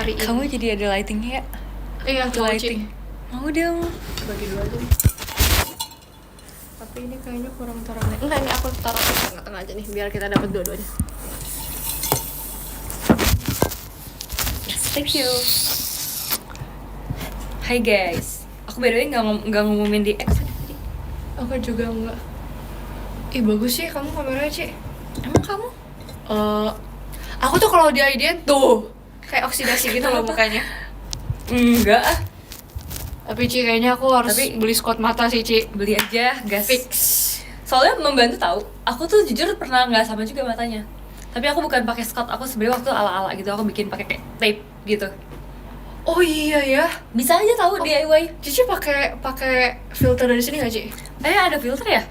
hari ini. Kamu jadi ada lightingnya ya? Iya, mau Lighting. Mau dong. bagi dua aja nih. Tapi ini kayaknya kurang terang deh. Enggak, ini aku taruh di tengah-tengah aja nih biar kita dapat dua-duanya. Yes, thank you. Hai guys. Aku by the way nggak ngumumin di X tadi. Aku juga enggak. Ih, bagus sih kamu kameranya, Ci. Emang kamu? Aku tuh kalau di ID tuh kayak oksidasi gitu loh mukanya. Enggak. Tapi Ci kayaknya aku harus Tapi- beli squat mata sih, Ci. Beli aja, gas. Fix. Soalnya membantu tahu. Aku tuh jujur pernah nggak sama juga matanya. Tapi aku bukan pakai Scott, aku sebenarnya waktu ala-ala gitu aku bikin pakai kayak tape gitu. Oh iya ya. Bisa aja tahu DIY. Cici pakai filter dari sini nggak, Ci? Ada filter ya?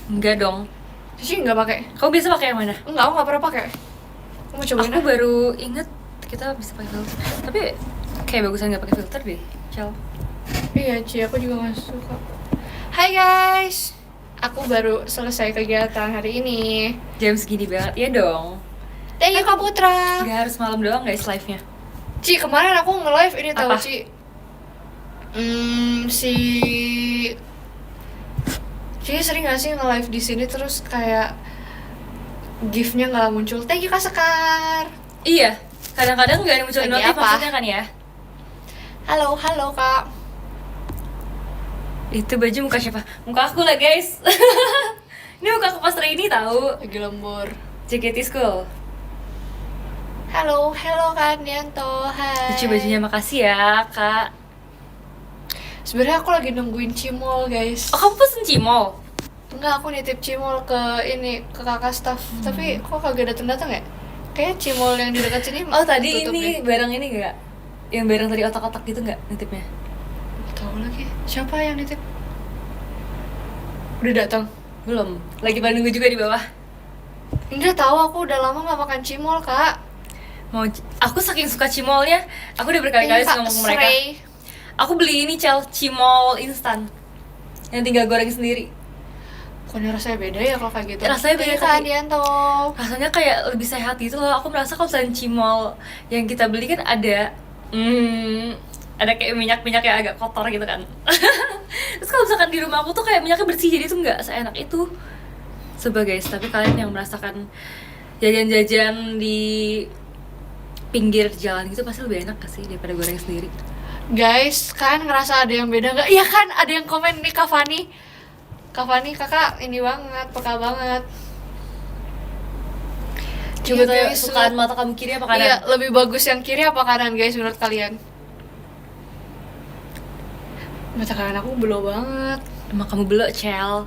Enggak dong. Cici nggak pakai. Kamu biasa pakai yang mana? Enggak, aku nggak pernah pakai. Aku mau cobain Aku ah. baru inget kita bisa pakai filter. Tapi kayak bagusan nggak pakai filter deh. Ciao. Iya, Ci, aku juga nggak suka. Hai guys, aku baru selesai kegiatan hari ini. Jam segini banget ya dong. Thank you Kak Putra. Gak harus malam doang guys live-nya. Ci, kemarin aku nge-live ini tahu, Apa? Ci. Ci sering gak sih nge-live di sini terus kayak GIF-nya nggak muncul. Thank you Kak Sekar. Iya, kadang-kadang nggak ada muncul Lagi notif apa? maksudnya kan ya. Halo Kak. Itu baju muka siapa? Muka aku lah guys. Ini muka aku pas ini tahu. Lagi lembur. JKT School. Halo Kak Nianto. Hai. Lucu bajunya, makasih ya kak. Sebenarnya aku lagi nungguin cimol, guys. Oh kamu pesen cimol? Enggak, aku nitip cimol ke kakak staff. Tapi kok kagak datang ya? Kayaknya cimol yang di dekat sini Oh tadi tutup ini deh. barang ini enggak? Yang barang tadi otak-otak gitu enggak nitipnya? Tahu lagi. Siapa yang nitip? Udah datang. Belum. Lagi pada nunggu juga di bawah. Enggak tahu, aku udah lama nggak makan cimol, Kak. Aku saking suka cimolnya, aku udah berkali-kali Kak, ngomong ke mereka. Srey. Aku beli ini cimol instan yang tinggal goreng sendiri. Pokoknya rasanya beda ya kalau kayak gitu. Rasanya beda, Kak tapi- Dianto. Rasanya kayak lebih sehat gitu loh. Aku merasa kalau misalnya cimol yang kita beli kan ada kayak minyak-minyak yang agak kotor gitu kan. Terus kalau misalkan di rumah aku tuh kayak minyaknya bersih, jadi tuh nggak seenak itu. Guys, tapi kalian yang merasakan jajan-jajan di pinggir jalan gitu pasti lebih enak gak sih daripada goreng sendiri? Guys, kalian ngerasa ada yang beda nggak? Iya kan, ada yang komen nih Kak Fani. Kak Fani, kakak ini banget, peka banget. Coba Iya, tanya guys, sukaan mata kamu kiri apa kanan? Iya, lebih bagus yang kiri apa kanan guys menurut kalian? Mata kanan aku belum banget. Emang kamu belok, Cel.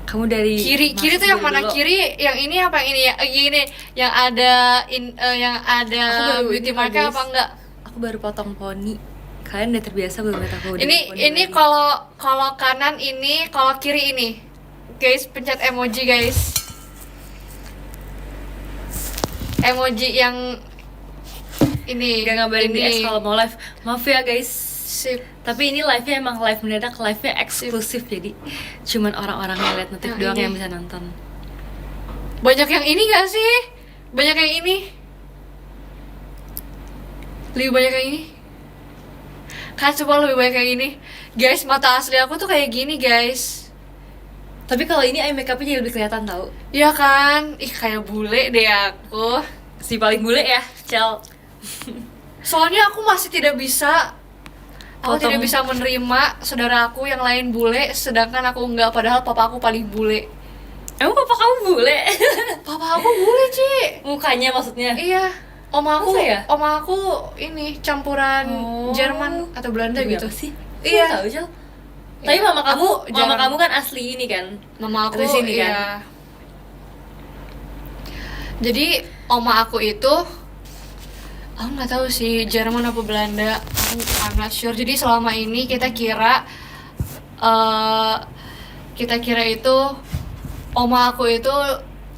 Kamu dari Kiri tuh yang mana kiri? Yang ini apa yang ini ya? Gini, yang ada yang ada Aku baru beauty ini, marknya guys. apa enggak? Aku baru potong poni. Kalian udah terbiasa belum lihat aku udah Ini poni lagi? kalau kanan ini, kalau kiri ini. Guys, pencet emoji guys. Emoji yang ini. Gak ngabarin di ini. X kalau mau live. Maaf ya guys. Sip. Tapi ini live-nya emang live mendadak, live-nya eksklusif jadi cuman orang-orang yang lihat notif Yang doang ini. yang bisa nonton. Banyak yang ini gak sih? Banyak yang ini. Lebih banyak yang ini. Kan coba lebih banyak yang ini. Guys, mata asli aku tuh kayak gini, guys. Tapi kalau ini eye makeup-nya jadi lebih kelihatan tau. Iya kan? Ih, kayak bule deh aku. Si paling bule ya, Cel. Soalnya aku masih tidak bisa. Aku Potong. tidak bisa menerima saudara aku yang lain bule, sedangkan aku enggak. Padahal papa aku paling bule. Emang papa kamu bule? Papa aku bule, Ci. Mukanya maksudnya. Iya. Oma aku, Masa ya? oma aku ini campuran Oh. Jerman atau Belanda Demi gitu. apa sih? Iya. Nggak tahu, Cel. Tapi Iya. mama kamu, Aku jarang- kan asli ini kan. Mama aku Dari sini, kan? iya. Jadi oma aku itu aku nggak tahu sih Jerman apa Belanda. I'm not sure. Jadi selama ini kita kira itu oma aku itu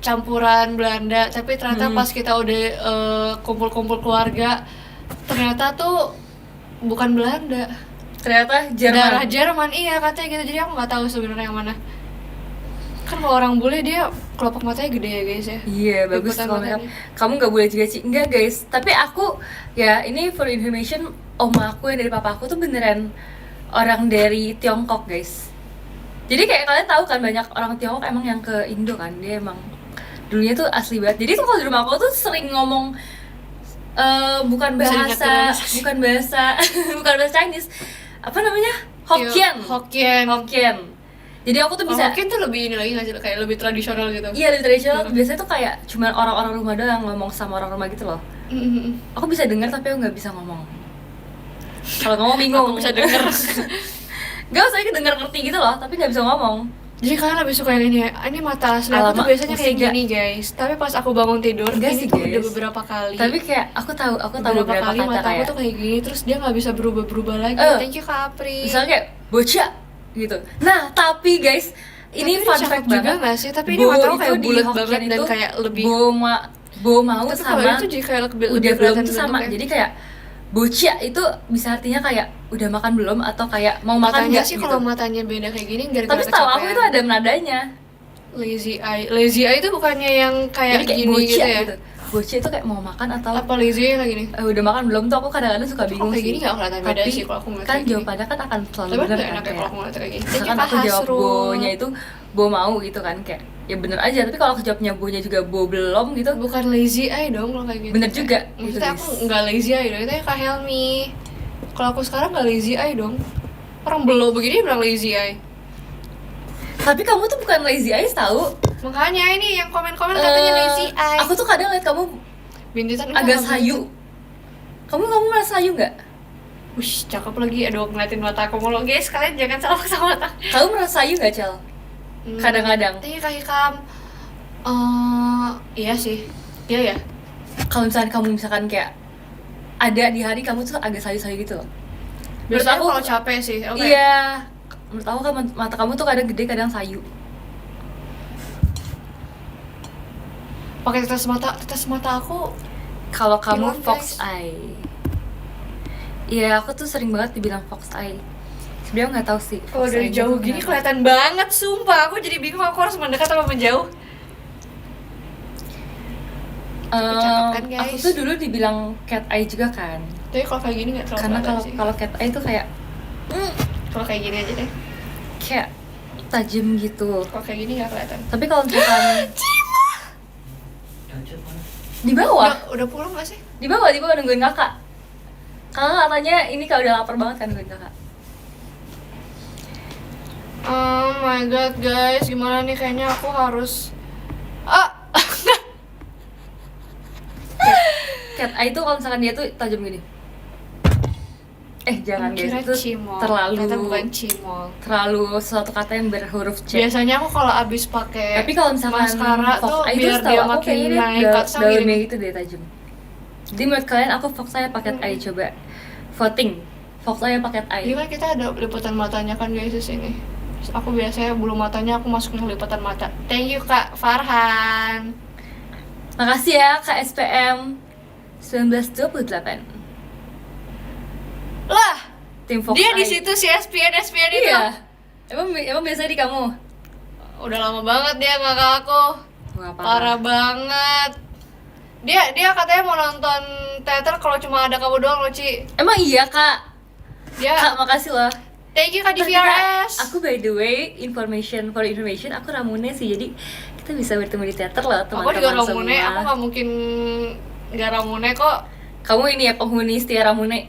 campuran Belanda, tapi ternyata pas kita udah kumpul-kumpul keluarga ternyata tuh bukan Belanda. Ternyata Darah Jerman. Jerman, iya katanya gitu. Jadi aku nggak tahu sebenarnya yang mana. Kan kalau orang bule dia kelopak matanya gede ya guys ya. Iya, bagus Liputan kalau makeup. matanya. Kamu nggak boleh juga sih. Enggak guys, tapi aku ya ini for information, oma aku yang dari papa aku tuh beneran orang dari Tiongkok guys. Jadi kayak kalian tahu kan banyak orang Tiongkok emang yang ke Indo kan, dia emang dulunya tuh asli banget. Jadi tuh kalau di rumah aku tuh sering ngomong bukan Bisa diingat bahasa, terus. bukan bahasa, bukan bahasa Chinese. Apa namanya? Hokkien. Hokkien. Hokkien. Jadi aku tuh Bisa. bisa Hokkien tuh lebih ini lagi nggak sih, kayak lebih tradisional gitu. iya lebih tradisional. Biasanya tuh kayak cuman orang-orang rumah doang ngomong sama orang rumah gitu loh. Aku bisa dengar tapi aku nggak bisa ngomong. Kalau ngomong bingung. Aku bisa denger. Gak usah denger ngerti gitu loh, tapi nggak bisa ngomong. Jadi kalian lebih suka yang ini ya? Ini mata asli aku tuh Alamak, biasanya kayak pusing gini guys. Tapi pas aku bangun tidur, Enggak ini sih, tuh guys. udah beberapa kali. Tapi kayak aku tahu beberapa kali kata mata aku kayak tuh kayak gini, terus dia nggak bisa berubah-berubah lagi. Eh, Thank you Kak Apri. misalnya kayak bocah gitu. Nah tapi guys, ini Tapi fun cakep fact juga banget. nggak sih? Tapi ini Bo mata aku itu kayak di bulat Hokkien banget dan itu kayak lebih. bo mau Tapi kalau sama itu jadi kayak lebih udah belum kelihatan tuh sama. bentuknya. Jadi kayak bocah itu bisa artinya kayak udah makan belum atau kayak mau makan Matanya nggak sih gitu. kalau matanya beda kayak gini gara-gara Tapi setahu aku kecapean. itu ada nadanya. Lazy eye itu bukannya yang Jadi kayak kayak gini bocah gitu ya? gitu. Bocah itu kayak mau makan atau Apa lazy eye kayak gini? udah makan belum tuh aku kadang-kadang suka Kok bingung kayak sih. gini nggak kelihatan beda Tapi sih kalau aku ngeliat kan kayak gini. jawabannya kan akan selalu Tapi benar nggak kan enak ya kayak kalau aku ngeliat kayak gini. misalkan aku jawab bonya itu bo mau gitu kan kayak ya bener aja, tapi kalau aku jawabnya bonya juga bo belum gitu bukan lazy eye dong kalau kayak gitu. bener juga gitu Maksudnya aku guys. nggak lazy eye dong, itu Kak Helmi. Kalau aku sekarang nggak lazy eye dong. Orang belum begini bilang lazy eye. Tapi kamu tuh bukan lazy eyes tahu. Makanya ini yang komen-komen katanya lazy eye. Aku tuh kadang liat kamu Bintisan agak sayu. Kamu merasa sayu nggak? Wih, cakep lagi. Aduh, ngeliatin mata aku mulu. Guys, kalian jangan salah sama mata. Kamu merasa sayu nggak Cel? Kadang-kadang. Thank you Kak Hikam. Iya sih. Iya ya. Kalau misalkan kamu kayak ada di hari kamu tuh agak sayu-sayu gitu loh. Menurut Biasanya aku kalau capek sih. Oke. iya. Menurut aku kan mata kamu tuh kadang gede kadang sayu. Pakai tetes mata aku. Kalau kamu Hilang, fox guys. eye. Iya, aku tuh sering banget dibilang fox eye. Sebenarnya nggak tahu sih. Kalau fox dari eye-nya jauh tuh gini kenapa. kelihatan banget, sumpah. Aku jadi bingung aku harus mendekat atau menjauh. Tapi cakep kan, guys? Aku tuh dulu dibilang cat eye juga kan. Tapi kalau kayak gini nggak terlalu Karena kelihatan kalau sih. kalau cat eye tuh kayak Kalau kayak gini aja deh. kayak tajam gitu. Kalau kayak gini nggak kelihatan. Tapi kalau misalkan di bawah, Udah pulang nggak sih? di bawah nungguin kakak. Kakak katanya ini kalau udah lapar banget kan nungguin kakak. Oh my god guys, gimana nih, kayaknya aku harus Cat eye tuh kalau misalkan dia tuh tajam gini. Jangan guys, kira itu cimol. terlalu Ternyata bukan cimol. terlalu suatu kata yang berhuruf C. Biasanya aku kalau abis pakai Tapi kalau misalkan maskara fox tuh eye itu biar setahu dia aku makin kayaknya dia naik katsam dalamnya gini. gitu deh tajam. Jadi menurut kalian aku fox eye pakai eye, coba voting. Fox eye pakai Ini eye. kan kita ada lipatan matanya kan guys di sini. Terus aku biasanya bulu matanya aku masukin lipatan mata. Thank you Kak Farhan. Makasih ya Kak SPM 1928. Lah, Tim Fox dia eye. di situ si SPN itu. Iya. Emang biasanya di kamu? Udah lama banget dia nggak ke aku. Wah, Parah banget. Dia katanya mau nonton teater kalau cuma ada kamu doang loh, Ci. Emang iya Kak. Dia Kak makasih loh. thank you Kak di Ternyata VRS. Aku by the way information aku Ramune sih, jadi kita bisa bertemu di teater loh Aku teman-teman juga semua. Ramune, aku nggak mungkin nggak Ramune kok. Kamu ini ya penghuni setia Ramune.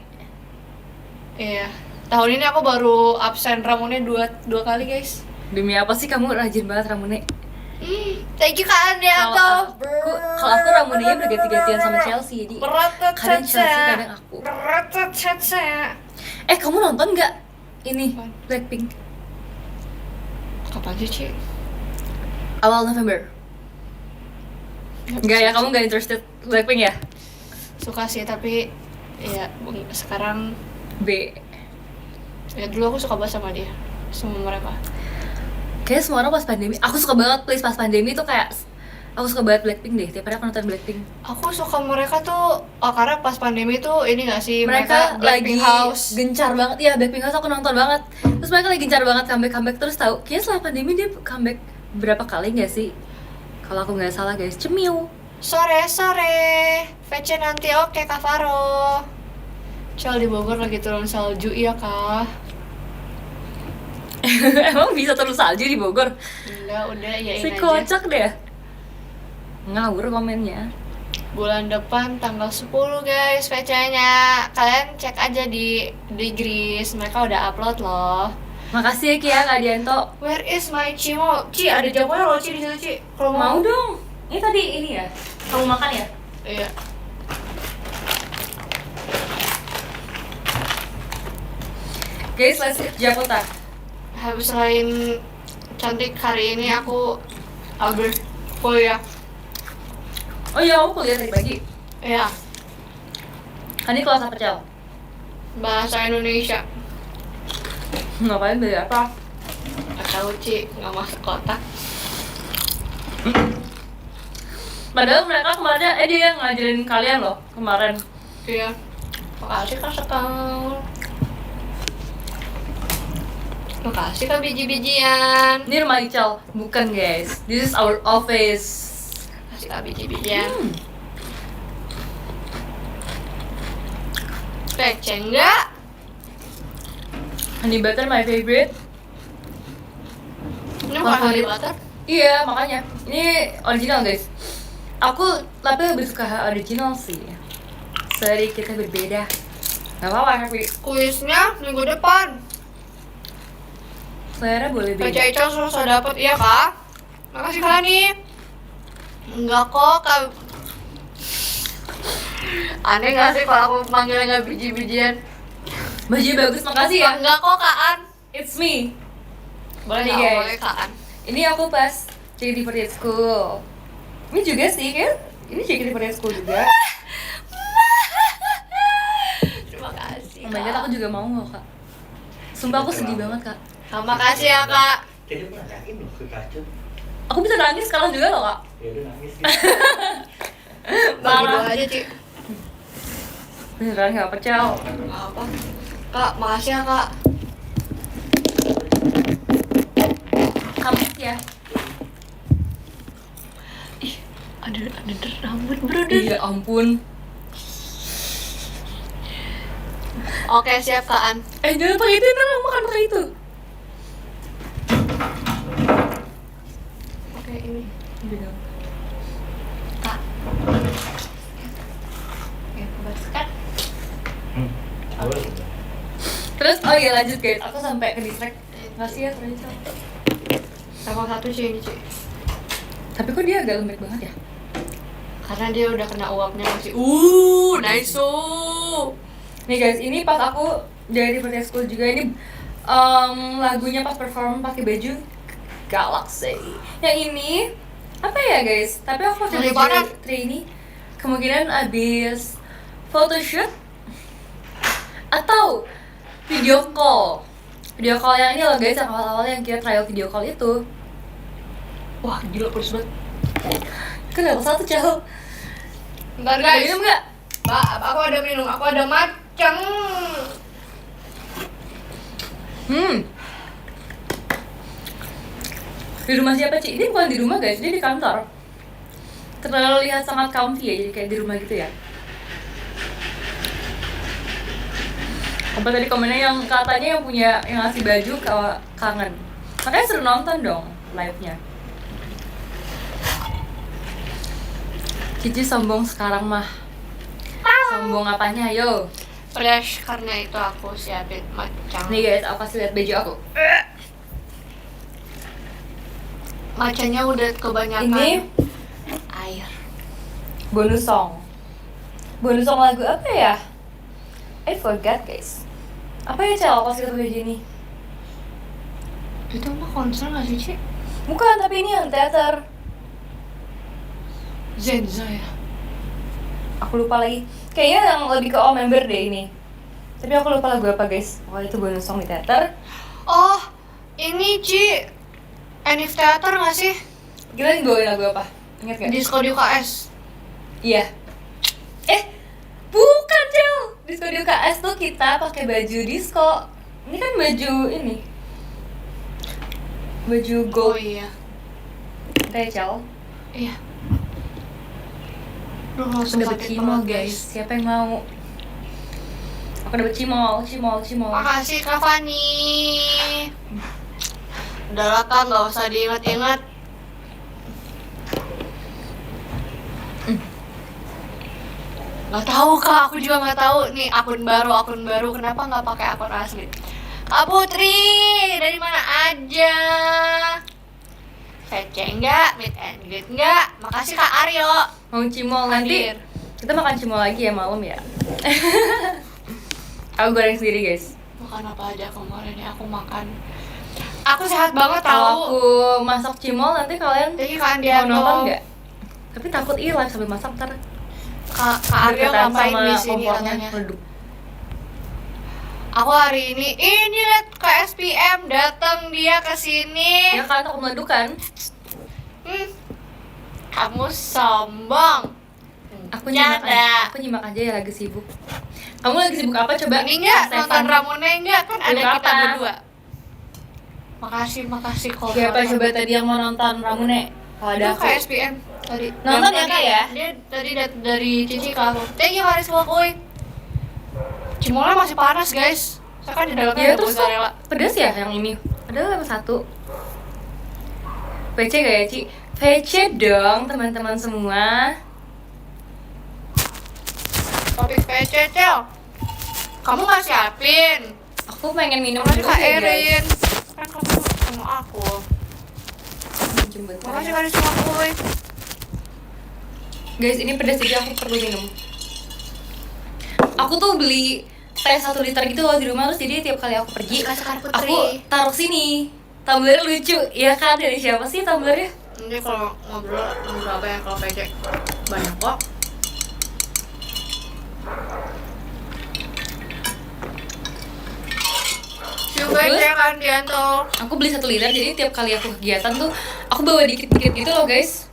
Iya. Tahun ini aku baru absen Ramune dua kali guys. Demi apa sih kamu rajin banget Ramune? Thank you Kak Ande atau Kalau aku Ramunenya berganti-gantian sama Chelsea, jadi kadang Chelsea kadang aku. Kamu nonton nggak ini Apaan? Blackpink Kapan sih, Ci? awal November? Enggak ya, kamu nggak interested Blackpink ya? Suka sih, tapi ya sekarang B. ya dulu aku suka banget sama dia, sama mereka. Kayaknya semua orang pas pandemi, aku suka banget please pas pandemi tuh kayak aku suka banget Blackpink deh, tiap hari aku nonton Blackpink. Aku suka mereka tuh karena pas pandemi tuh ini gak sih, Mereka lagi Blackpink House. gencar banget, ya Blackpink House aku nonton banget. Terus mereka lagi gencar banget comeback terus tahu, kayaknya setelah pandemi dia comeback berapa kali nggak sih? Kalau aku nggak salah guys, cemil. Sore VC nanti, oke Kak Faro. Cel di Bogor lagi turun salju, iya Kak. Emang bisa turun salju di Bogor? Enggak, udah iyain Si aja. kocak deh. Ngawur komennya. Bulan depan tanggal 10 guys VC-nya. Kalian cek aja di Gris, mereka udah upload loh. Makasih ya Kia, Kak Dianto. Where is my Cimo? Ci, ada jamunya loh Ci di situ Ci. Kalau Mau dong. Ini tadi ini ya. Kamu makan ya? Iya. Guys, let's eat Jakarta. Habis selain cantik hari ini aku habis kuliah. Oh iya, aku kuliah tadi pagi. Iya, Kan ini kelas apa, Cel? bahasa Indonesia. Ngapain belajar apa? Gak tahu Ci, nggak masuk kotak. Padahal mereka kemarin, dia yang ngajarin kalian loh kemarin. Iya. Makasih Kak Sekal. Makasih Kak biji-bijian. Ini rumah Ical, bukan guys. This is our office. Makasih Kak biji-bijian. Receh enggak? Honey butter my favorite. Ini bukan honey butter. Iya, makanya. Ini original guys. Aku tapi lebih suka original sih. Sorry, kita berbeda. Gak apa-apa, tapi Kuisnya minggu depan. selera boleh beda. Baca Ical susah dapet, iya Kak? Makasih Kak nih. Enggak kok Kak. Aneh gak sih kalau aku manggilnya gak biji-bijian? Baju bagus, makasih ya. Enggak kok Kak An. It's me. Boleh Nih, gak? guys. Boleh Kak An. Ini aku pas JKT48 School. Ini juga sih kan? Ini JKT48 School juga. Terima kasih Oh my god, aku juga mau loh kak. Sumpah aku sedih banget kak. Terima kasih ya Kak. Jadi aku nanyain loh ke Kacun. Aku bisa nangis sekarang juga loh kak. Ya udah nangis. Bagi dua aja Ci. Beneran gak percaya. Gak apa. Kak, makasih ya Kak. Kamu ya. Ih, ada rambut bro. Iya ampun. Oke siap Kak An. Jangan pakai itu, ntar makan pakai itu. Oke ini. Bilang. Kak. Oke, kebaskan. Boleh. Terus oh iya lanjut guys, aku sampai ke distract. Makasih ya ternyata. Sama satu Ci ini Ci. Tapi kok dia agak lembek banget ya? Karena dia udah kena uapnya masih. Nice. Nih guys, ini pas aku dari Vertical School juga ini lagunya pas perform pakai baju Galaxy. Yang ini apa ya guys? Tapi aku pakai Lagi baju panas. trainee. Kemungkinan abis photoshoot atau video call. Video call yang ini loh guys, yang awal-awal yang kita trial video call itu. Wah gila pedes banget. Kan level 1 cel. Bentar Ada guys. minum nggak? Mbak, aku ada minum. Aku ada macam. Di rumah siapa Ci? Ini bukan di rumah guys, ini di kantor. Terlihat sangat comfy ya, jadi kayak di rumah gitu ya. Apa tadi komennya yang katanya yang punya yang ngasih baju kangen. Makanya seru nonton dong live-nya. Cici sombong sekarang mah. Sombong apanya, yo. Fresh karena itu aku siapin macam. Nih guys, aku kasih lihat baju aku. Macanya udah kebanyakan. Ini Air. bonus song. Bonus song lagu apa ya? I forgot guys. Apa ya Cel pas kita baju ini? Itu mah konser nggak sih Ci? Bukan, tapi ini yang teater. Zenza ya. Aku lupa lagi. Kayaknya yang lebih ke all member deh ini. Tapi aku lupa lagu apa guys. Oh itu bonus song di teater. Oh, ini Ci. Enif Theater nggak sih? Gila nih bawain lagu apa? Ingat gak? Disco di UKS. Iya. Bukan Cel. Disco di UKS tuh kita pakai baju disco. Ini kan baju ini. Baju Oh gold. iya. kita ya, Cal. Iya. Duh, langsung Aku dapet sakit cimol perut, guys, siapa yang mau? Aku dapet cimol. Makasih Kak Fani. Udahlah Kak, nggak usah diingat-ingat. Nggak tahu Kak, aku juga nggak tahu nih akun baru kenapa nggak pakai akun asli. Kak Putri, dari mana aja? VC enggak, meet and greet enggak. Makasih Kak Aryo. Mau cimol nanti? Hadir. Kita makan cimol lagi ya malam ya. Aku goreng sendiri guys. Makan apa aja kemarin ya, aku makan. Aku sehat banget Kalau tahu. aku masak cimol nanti kalian Jadi Kak mau Andianto, nonton nggak? Tapi takut hilang sambil masak ntar. Kak Aryo Deketan ngapain sama di sini kompornya katanya? meledup. Aku hari ini lihat ke SPM datang dia ke sini. Ya kan aku meleduk kan? Kamu sombong. Aku nyimak Canda. aja. Aku nyimak aja ya lagi sibuk. Kamu lagi sibuk apa coba? Ini enggak Stefan. nonton Ramune enggak kan ada Sibuk kita apa? berdua. Makasih kok. Siapa coba tadi yang mau nonton Ramune? Kalau ada Itu aku. ke SPM tadi. Nonton Yang ya, Kak, ya? Dia tadi dari Cici ke aku. Thank you Haris Wakoy. Cimolnya masih panas guys. Saya kan di dalamnya Ya ada terus kok mozzarella. pedas ya yang ini. Ada yang satu. VC gak ya Ci? VC dong teman-teman semua. Topik PC Cel. Kamu nggak siapin? Aku pengen minum Makasih dulu Kak ya, Erin. guys. Kan kamu sama aku. Jemput Makasih saya. Haris Wakoy. Guys, ini pedas jadi aku perlu minum. Aku tuh beli teh 1 liter gitu loh di rumah, terus jadi tiap kali aku pergi Kasih Kak Putri. aku taruh sini. Tumblernya lucu, ya kan? Dari siapa sih tumblernya? Nanti kalau ngobrol apa ya kalau PC banyak kok. Coba Terus? aja kan Dianto. Aku beli 1 liter, jadi tiap kali aku kegiatan tuh aku bawa dikit-dikit gitu loh guys.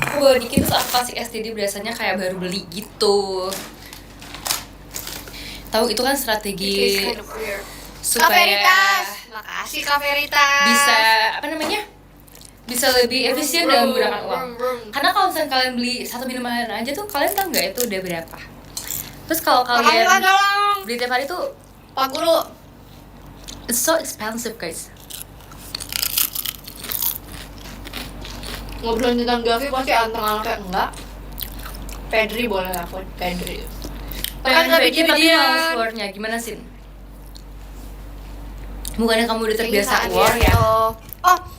Aku bawa dikit terus aku kasih STD biasanya kayak baru beli gitu. Tahu itu kan strategi Kind of weird. Kak supaya Veritas. Makasih Kak Veritas. bisa apa namanya? Bisa lebih efisien dalam menggunakan uang. Karena kalau misalnya kalian beli 1 minuman aja tuh kalian tahu nggak itu udah berapa? Terus kalau Makasih kalian Kak Galang. beli tiap hari tuh Pak Guru. it's so expensive guys. Ngobrol tentang Gavi pasti anteng anaknya enggak. Pedri boleh aku, Pedri. Pengen Tekan biji tapi biji-bijian. males war-nya, gimana sih? Bukannya kamu udah terbiasa Ini war ya? Oh,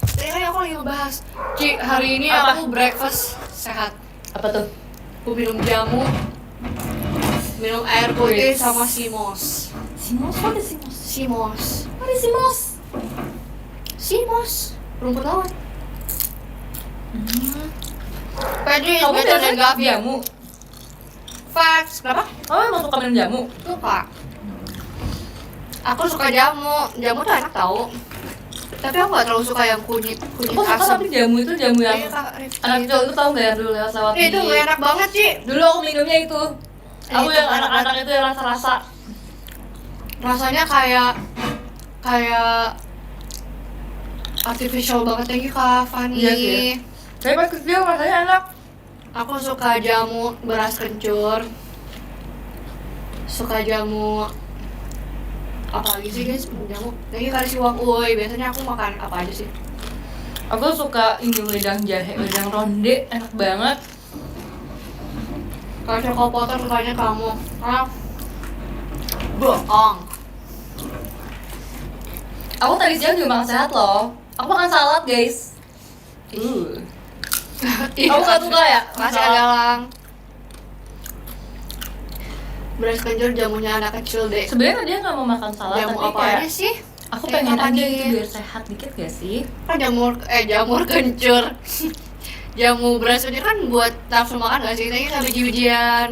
tadi aku lagi ngebahas. Ci, hari ini Apa? aku breakfast sehat. Apa tuh? Aku minum jamu, minum air putih Wait. sama simos. Simos? What is Simos? Simos. What is Simos? Simos. Rumput laut. Pedri is Kamu better than biasanya Gavi. jamu? Facts. Kenapa? Kamu emang suka minum jamu? Suka. Aku suka jamu. Jamu tuh enak tau. Tapi aku gak terlalu suka yang kunyit Aku suka asam. tapi jamu itu jamu yang Iya, Kak Rifki. anak kecil itu tau gak ya dulu lewat Itu gak enak banget sih. Dulu aku minumnya itu. Aku Itu yang enak anak-anak banget. itu yang rasa-rasa. Rasanya kayak artificial banget lagi Kak Fani. Iya sih. Tapi pas kecil rasanya enak. Aku suka jamu beras kencur. Suka jamu apa lagi sih guys? Jamu. Lagi kasih uang uy. Biasanya aku makan apa aja sih? Aku suka ini wedang jahe, wedang ronde, enak banget. Kalau Choco Potter sukanya kamu. Ah. Bohong. Aku tadi siang juga makan sehat loh. Aku makan salad guys. Kamu gak suka ya? Masih Galang. Beras kencur jamunya anak kecil deh. Sebenarnya dia nggak mau makan salad Jamu tapi apa kayak aja sih? aku Kayak pengen apa aja nih? itu biar sehat dikit gak sih? Kan jamur kencur. Jamu beras kencur kan buat nafsu makan gak sih? Tadi kan biji-bijian.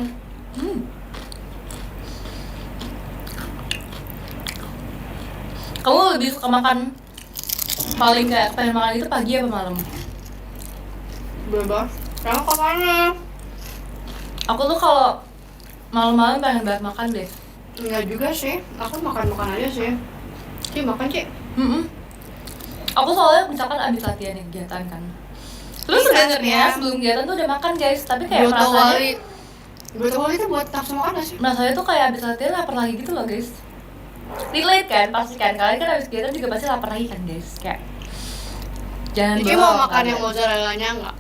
Kamu lebih suka makan paling kayak pengen makan itu pagi apa malam? Bebas. Kamu kapannya? Aku tuh kalau malam-malam pengen banget makan deh. Enggak juga sih. Aku makan aja sih. Ci makan Ci. Aku soalnya misalkan abis latihan ya, kegiatan kan. Terus Iya, sebenarnya ya. sebelum kegiatan tuh udah makan guys, tapi kayak Broto merasanya wali. Broto wali itu buat nafsu makan gak sih? merasanya tuh kayak abis latihan lapar lagi gitu loh guys. Relate kan, pasti kan, kalian kan abis kegiatan juga pasti lapar lagi kan guys. Kayak jangan Cici bawa mau makan kalian. yang mozzarella-nya enggak?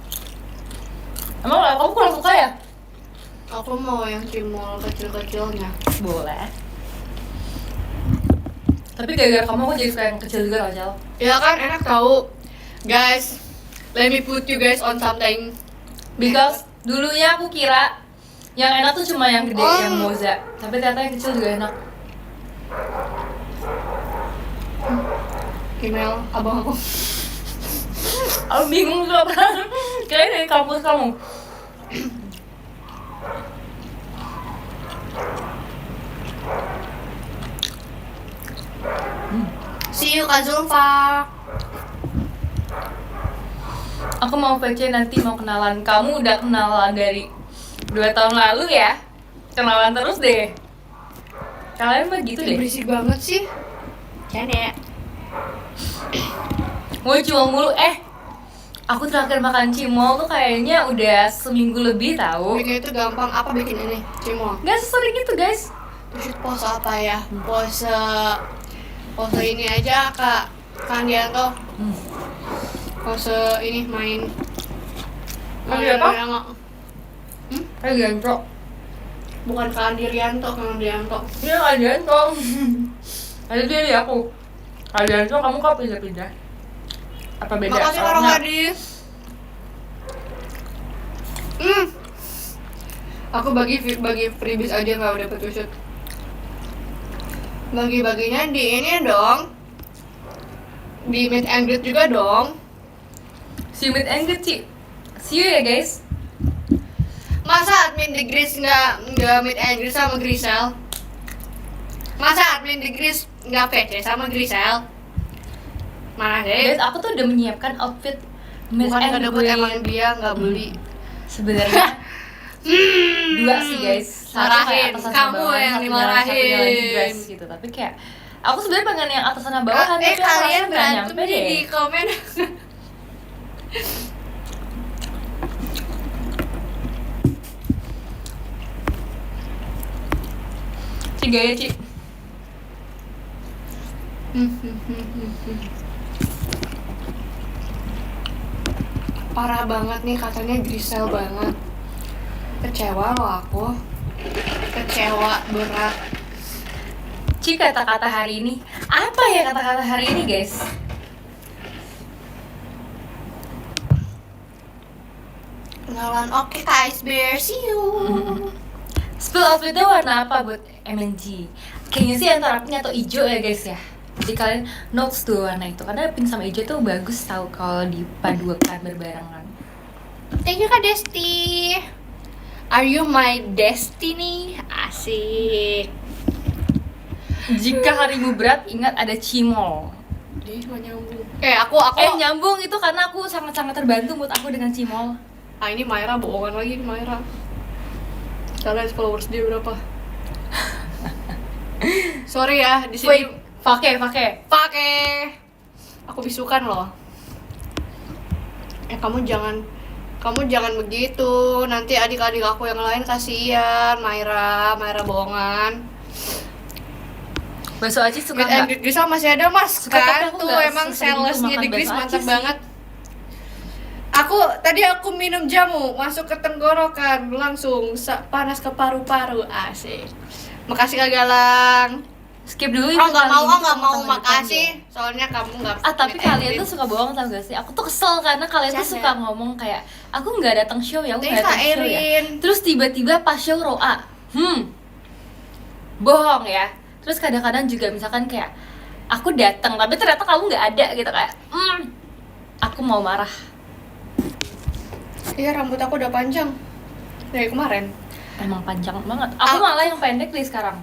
Emang kamu kurang suka ya? Aku mau yang cimol kecil-kecilnya. Boleh. Tapi gara-gara kamu aku jadi suka yang kecil juga loh, Cel. Ya kan enak tahu. Guys, let me put you guys on something. Because dulunya aku kira yang enak tuh cuma yang gede, Oh. yang moza. Tapi ternyata yang kecil juga enak. Email abang aku. Aku bingung tuh apa. Kayaknya dari kampus kamu. See you Kak Zulfa. Aku mau VC nanti mau kenalan. Kamu udah kenalan dari 2 tahun lalu ya? Kenalan terus deh. Kalian mah gitu deh. Berisik banget sih. Canda. Mau cimol mulu. Aku terakhir makan cimol tuh kayaknya udah seminggu lebih tahu. Bikin itu gampang. Apa bikin ini? Cimol. Gak sesering itu guys. Terus pose apa ya? Pose ini aja Kak Kandianto. Pose ini main. Kandi apa? Yang- Gantro. Bukan Kandianto, Kandianto. Iya kalian kok. Ada dia ya aku. Kalian tuh kamu kok pindah-pindah? Apa beda? Makasih Kak orangnya? Rohadi. Aku bagi freebies aja nggak udah petusut. Bagi-baginya di ini dong. Di meet and greet juga dong. See you meet and greet, Ci. See you ya guys. Masa admin di Gris nggak meet and greet sama Grisel? Masa admin di Gris nggak VC sama Grisel? Mana Guys, deh? aku tuh udah menyiapkan outfit meet Bukan and nggak dapet greet. emang dia nggak beli. Sebenarnya 2 sih guys. Satu kayak Marahin. atasan sama Kamu bawahan, yang satunya dimarahin. lagi dress gitu. Tapi kayak aku sebenarnya pengen yang atasan sama bawahan, tapi aku Kalian rasa nggak berantem nyampe nih deh. di komen. Tiga ya, Ci. Parah banget nih katanya Grisel banget. Kecewa loh aku. Kecewa berat. Ci, kata-kata hari ini. Apa ya kata-kata hari ini, guys? Kenalan oke guys, bear see you. Spill outfitnya warna apa buat MNG? Kayaknya sih antara pink atau hijau ya guys ya. Jadi kalian notes tuh warna itu, karena pink sama hijau tuh bagus tau kalau dipadukan berbarengan. Thank you Kak Desti. Are you my destiny? Asik. Jika harimu berat, ingat ada cimol. Dia nggak nyambung. Aku Nyambung itu karena aku sangat-sangat terbantu buat aku dengan cimol. ini Myra bohongan lagi nih Myra. Kalian followers dia berapa? Sorry ya, di sini pakai. pakai. Aku bisukan loh. Kamu jangan begitu. Nanti adik-adik aku yang lain kasihan. Myra bohongan. Bakso Aci suka Meet and nggak? greet Grisel masih ada mas Suka, tapi kan? aku Tuh nggak emang sesering itu salesnya makan di Gris bakso mantap aci sih. banget. Tadi aku minum jamu, masuk ke tenggorokan, langsung panas ke paru-paru, asik. Makasih Kak Galang. Skip dulu. Oh nggak kali mau, ini oh nggak sama mau tahun depan makasih. deh. Soalnya kamu nggak. Tapi meet and kalian greet. tuh suka bohong tau gak sih? Aku tuh kesel karena kalian tuh Canda. suka ngomong kayak aku nggak datang show ya, aku Thanks, nggak datang Kak show ya. Erin. Terus tiba-tiba pas show roa, bohong ya. Terus kadang-kadang juga misalkan kayak aku datang tapi ternyata kamu nggak ada gitu kayak, aku mau marah. Iya rambut aku udah panjang dari kemarin. Emang panjang banget. Aku malah yang pendek nih sekarang.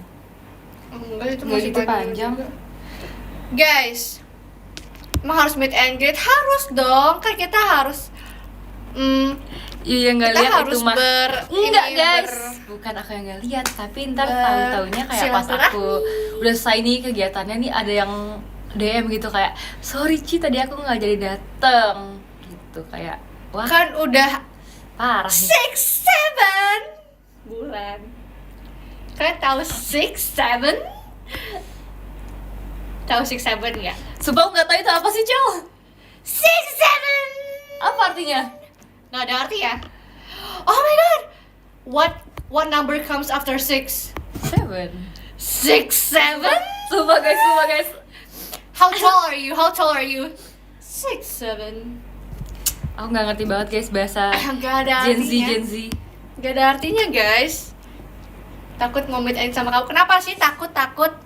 Enggak itu Nggak masih gitu panjang. panjang. juga. Guys, emang harus meet and greet harus dong. Kan kita harus Iya nggak kita lihat harus itu mah. Enggak ini, guys, bukan aku yang nggak lihat, tapi ntar tahu-taunya kayak pas silaturahmi. aku udah selesai nih kegiatannya nih ada yang DM gitu kayak, sorry Ci tadi aku nggak jadi dateng gitu, kayak wah Kan udah parah nih. 6-7 bulan. Kalian tahu 6-7? Tahu 6-7 nggak? Sumpah aku nggak tahu itu apa sih Cel, 6-7 apa artinya? nggak ada arti ya? Oh my god, what number comes after 6? 7. 6-7? Sumpah guys. How tall are you? 6-7. Aku nggak ngerti banget guys bahasa Gak ada Gen artinya. Z. Gak ada artinya guys. Takut ngomit sama kamu. Kenapa sih takut? 6-7.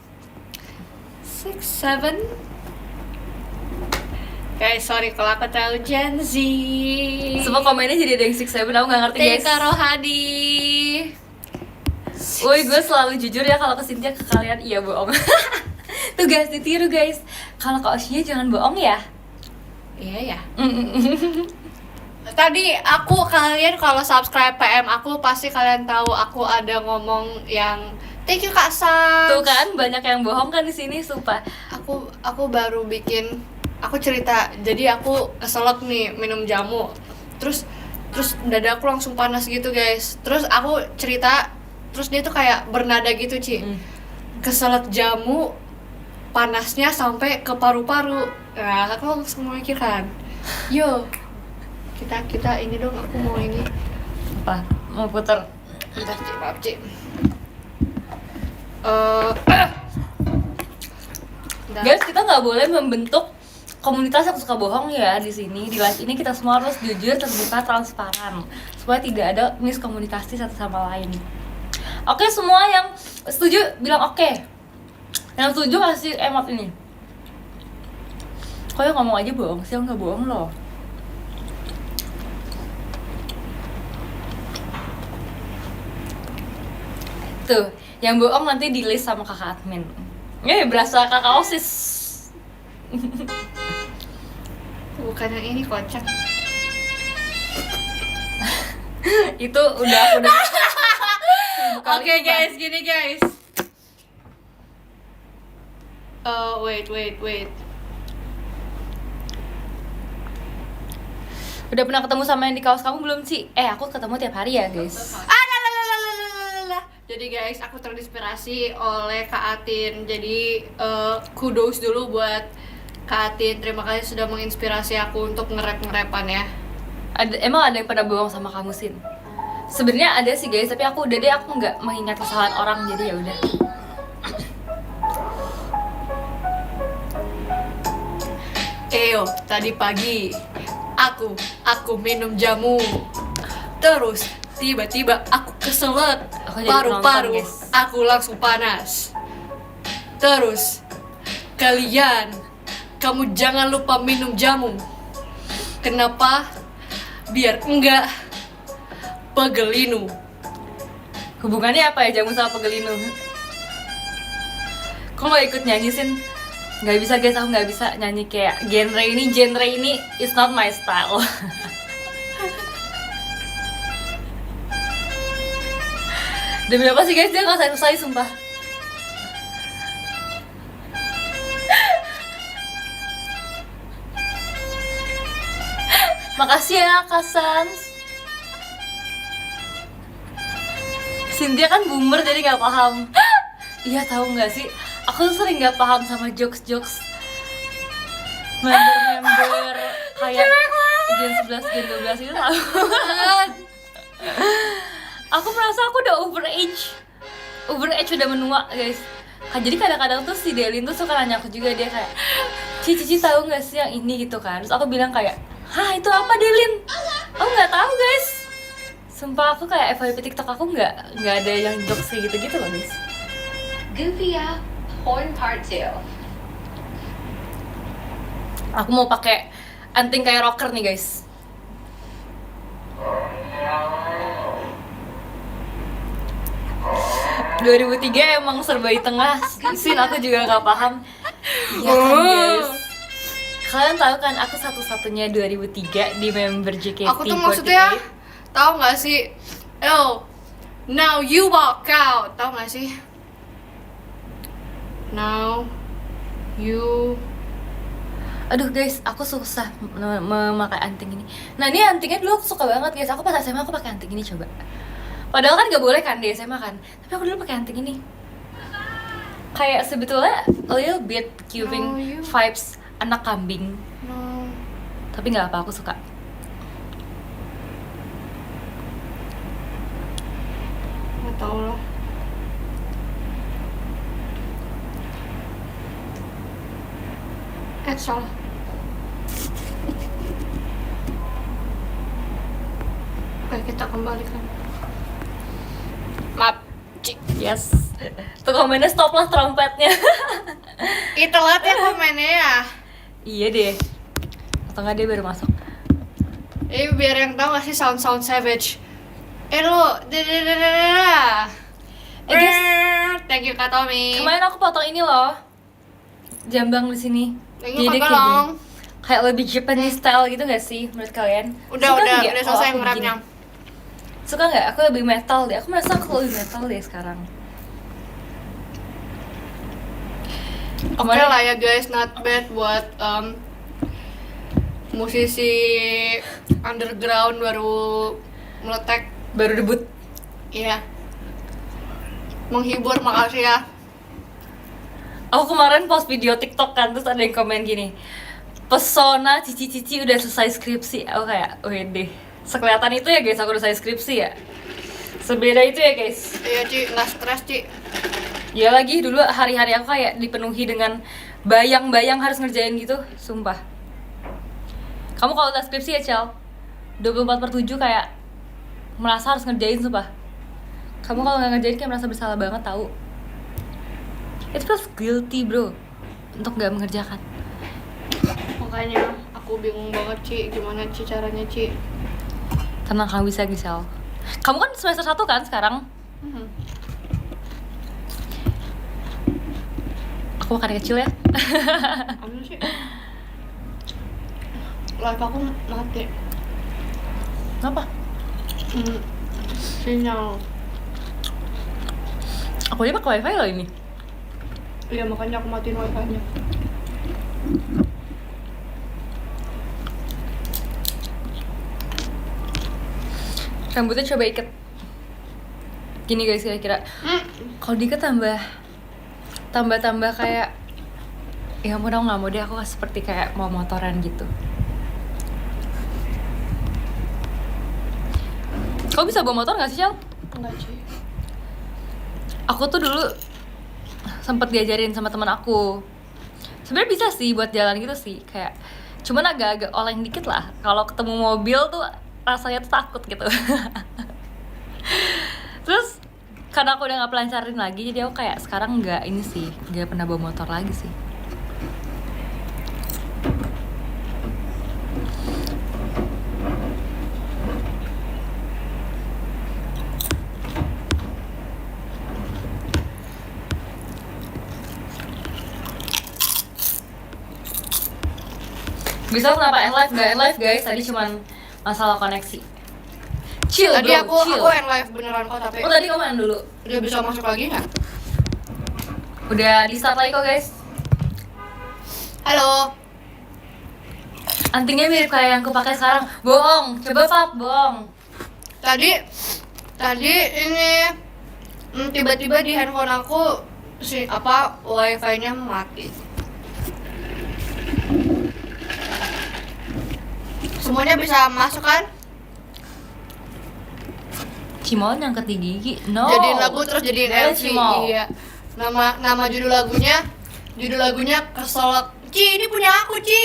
Guys, sorry kalau aku terlalu Gen Z. Semua komennya jadi ada yang 6-7, aku nggak ngerti guys. Tika Rohadi. Woi, gue selalu jujur ya kalau ke Cynthia, ke kalian iya bohong. Tuh guys, ditiru guys. Kalau ke Oshia jangan bohong ya. Iya ya. Tadi kalian kalau subscribe PM aku pasti kalian tahu aku ada ngomong yang thank you Kak Sam. Tuh kan banyak yang bohong kan di sini, sumpah. Aku baru bikin, aku cerita, jadi aku keselak nih minum jamu, terus dada aku langsung panas gitu guys, terus aku cerita, terus dia tuh kayak bernada gitu Ci, keselak jamu, panasnya sampai ke paru-paru. Nah aku langsung memikirkan, yo kita ini dong, aku mau ini. Apa? Mau putar? Bentar Ci, maaf Ci. Guys, kita nggak boleh membentuk komunitas yang suka bohong ya di sini. Di live ini kita semua harus jujur, terbuka, transparan supaya tidak ada miskomunikasi satu sama lain. Oke, semua yang setuju bilang oke. Yang setuju kasih emot ini. Kok yang ngomong aja bohong sih, nggak bohong loh. Tuh, yang bohong nanti di list sama kakak admin. Berasa kakak OSIS. Bukan yang ini kocak. Itu udah Oke guys, gini guys. Wait. Udah pernah ketemu sama yang di kaos kamu belum sih? Aku ketemu tiap hari ya guys. Jadi guys, aku terinspirasi oleh Kak Atin. Jadi kudos dulu buat Kak Atin. Terima kasih sudah menginspirasi aku untuk nge-rap-nge-rapan ya. Emang ada yang pernah bohong sama kamu Sin? Sebenarnya ada sih guys, tapi aku nggak mengingat kesalahan orang, jadi ya udah. Tadi pagi aku minum jamu. Terus tiba-tiba aku keselak, Aku jadi paru-paru penonton, guys. aku langsung panas. Terus kamu jangan lupa minum jamu. Kenapa? Biar enggak pegelinu. Hubungannya apa ya jamu sama pegelinu? Kok nggak ikut nyanyi Sin? Nggak bisa guys, aku nggak bisa nyanyi kayak genre ini is not my style. Demi apa sih guys, dia nggak selesai sumpah. Makasih ya Kak Sans. Cynthia kan boomer jadi nggak paham. Iya, tahu nggak sih? Aku tuh sering nggak paham sama jokes member kayak Gen 11, Gen 12 itu tahu. Aku merasa aku udah over age udah menua guys. Jadi kadang-kadang tuh si Delin tuh suka nanya aku juga, dia kayak Cici tahu nggak sih yang ini gitu kan. Terus aku bilang kayak, hah itu apa Delin? Aku nggak tahu guys. Sumpah aku kayak FYP TikTok aku nggak ada yang jokes kayak gitu loh guys. Goofy up, horn part 2. Aku mau pakai anting kayak rocker nih guys. ...2003 emang serba di tengah. Sin aku juga nggak paham. Iya kan guys. Kalian tahu kan aku satu-satunya 2003 di member JKT48. Aku tuh maksudnya tahu nggak sih? Now you walk out. Tahu nggak sih? Now you Aduh guys, aku susah memakai anting ini. Nah ini antingnya dulu aku suka banget guys. Aku pas SMA aku pakai anting ini coba. Padahal kan gak boleh kan di SMA kan. Tapi aku dulu pakai anting ini. Kayak sebetulnya a little bit giving Oh, you- vibes anak kambing. No. Tapi nggak apa, aku suka. Nggak tahu lah. Salah. Oke, kita kembalikan. Maaf, Ci. Yes. Tuh komennya stop lah trompetnya. Ih, telat ya komennya ya. Iya deh. Atau nggak dia baru masuk. Biar yang tahu nggak sih sound savage. Lu, dadadadadada. Guys, Thank you Kak Tommy. kemarin aku potong ini loh. Jambang di sini. Thank you Jadi Kak kayak gini. Long. Kayak lebih Japanese style gitu gak sih menurut kalian? Udah Suka nggak udah kalau selesai aku ngerapnya. begini? Suka nggak? Aku lebih metal deh. Aku merasa aku lebih metal deh sekarang. Oke lah ya guys, not bad buat musisi underground baru meletek. Baru debut. Iya. Menghibur, makasih ya. Aku kemarin post video TikTok kan, terus ada yang komen gini, pesona cici-cici udah selesai skripsi. Aku kayak, wede, sekelihatan itu ya guys, aku udah selesai skripsi ya. Sebeda itu ya guys. Iya Ci, nggak stres Ci. Ya lagi dulu hari-hari aku kayak dipenuhi dengan bayang-bayang harus ngerjain gitu, sumpah. Kamu kalau udah skripsi ya Cel, 24/7 kayak merasa harus ngerjain sumpah. Kamu kalau nggak ngerjain kayak merasa bersalah banget tahu. It feels guilty bro untuk nggak mengerjakan. Makanya aku bingung banget Ci, gimana Ci caranya Ci. Tenang, kamu bisa Gisel. Kamu kan semester 1 kan sekarang? Mhm. Aku makan kecil ya. Ambil sih. Live aku mati. Kenapa? Sinyal. Aku aja pakai wifi loh ini. Iya makanya aku matiin wifi-nya. Rambutnya coba ikat. Gini guys kira-kira. Kalau diikat tambah kayak, ya ampun aku nggak mau deh, aku seperti kayak mau motoran gitu. Kau bisa bawa motor nggak sih Cel? Enggak Ci. Aku tuh dulu sempet diajarin sama teman aku. Sebenarnya bisa sih buat jalan gitu sih, kayak cuman agak-agak oleng dikit lah. Kalau ketemu mobil tuh rasanya tuh takut gitu. Terus karena aku udah nggak pelancarin lagi, jadi aku kayak sekarang nggak ini sih, nggak pernah bawa motor lagi sih. Bisa kenapa live nggak live guys? Tadi cuman masalah koneksi. Chill Tadi bro, chill. aku yang live beneran kok tapi Oh tadi kamu main dulu. udah bisa masuk lagi nggak? Udah di start lagi kok guys. Halo. Antingnya mirip kayak yang aku pakai sekarang. Bohong, coba Fab, bohong. Tadi ini tiba-tiba di handphone aku wifi-nya mati. Semuanya bisa masuk kan? Cimol nyangkut di gigi. No. Jadiin lagu terus jadiin Boleh, MV. Cimol. Iya. Nama judul lagunya Keselak. Ci, ini punya aku, Ci.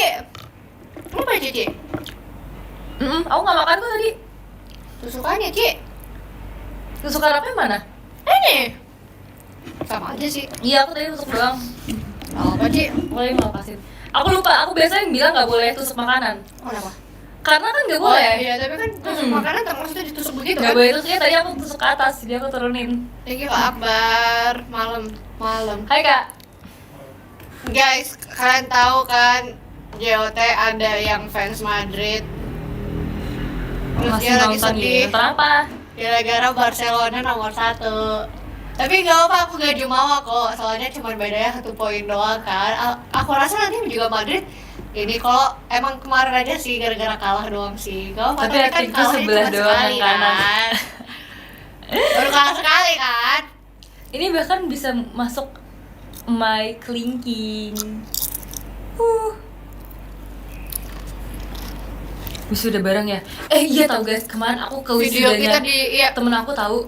Lu punya Ci? Aku nggak makan kok tadi. Tusukannya, Ci. Tusuk harapnya mana? Ini. Sama aja sih. Iya, aku tadi tusuk doang. Apa, Ci? Aku tadi mau lepasin. Aku lupa, aku biasanya bilang nggak boleh tusuk makanan. Kenapa? Karena kan nggak Oh boleh. iya, tapi kan tusuk makanan maksudnya ditusuk begitu Nggak kan? boleh tusuknya, tadi aku tusuk ke atas, jadi aku turunin. Thank you Kak Akbar. Malam. Hai kak. Guys, kalian tahu kan JOT ada yang fans Madrid. Terus Masih dia lagi nonton sedih ya? Nonton apa? gara-gara Barcelona nomor 1. Tapi gak apa, aku gak jumawa kok. Soalnya cuma bedanya 1 poin doang kan. Aku rasa nanti juga Madrid ini kalau emang kemarin aja sih gara-gara kalah doang sih. Gak apa, Tapi kan akhirnya kalahnya sebelah cuma doang sekali yang kanan. kan. Baru kalah sekali kan. Ini bahkan bisa masuk my clinking. Wisuda bareng ya. Iya tau guys, kemarin aku ke Video kita wisudanya di iya, temen aku tahu.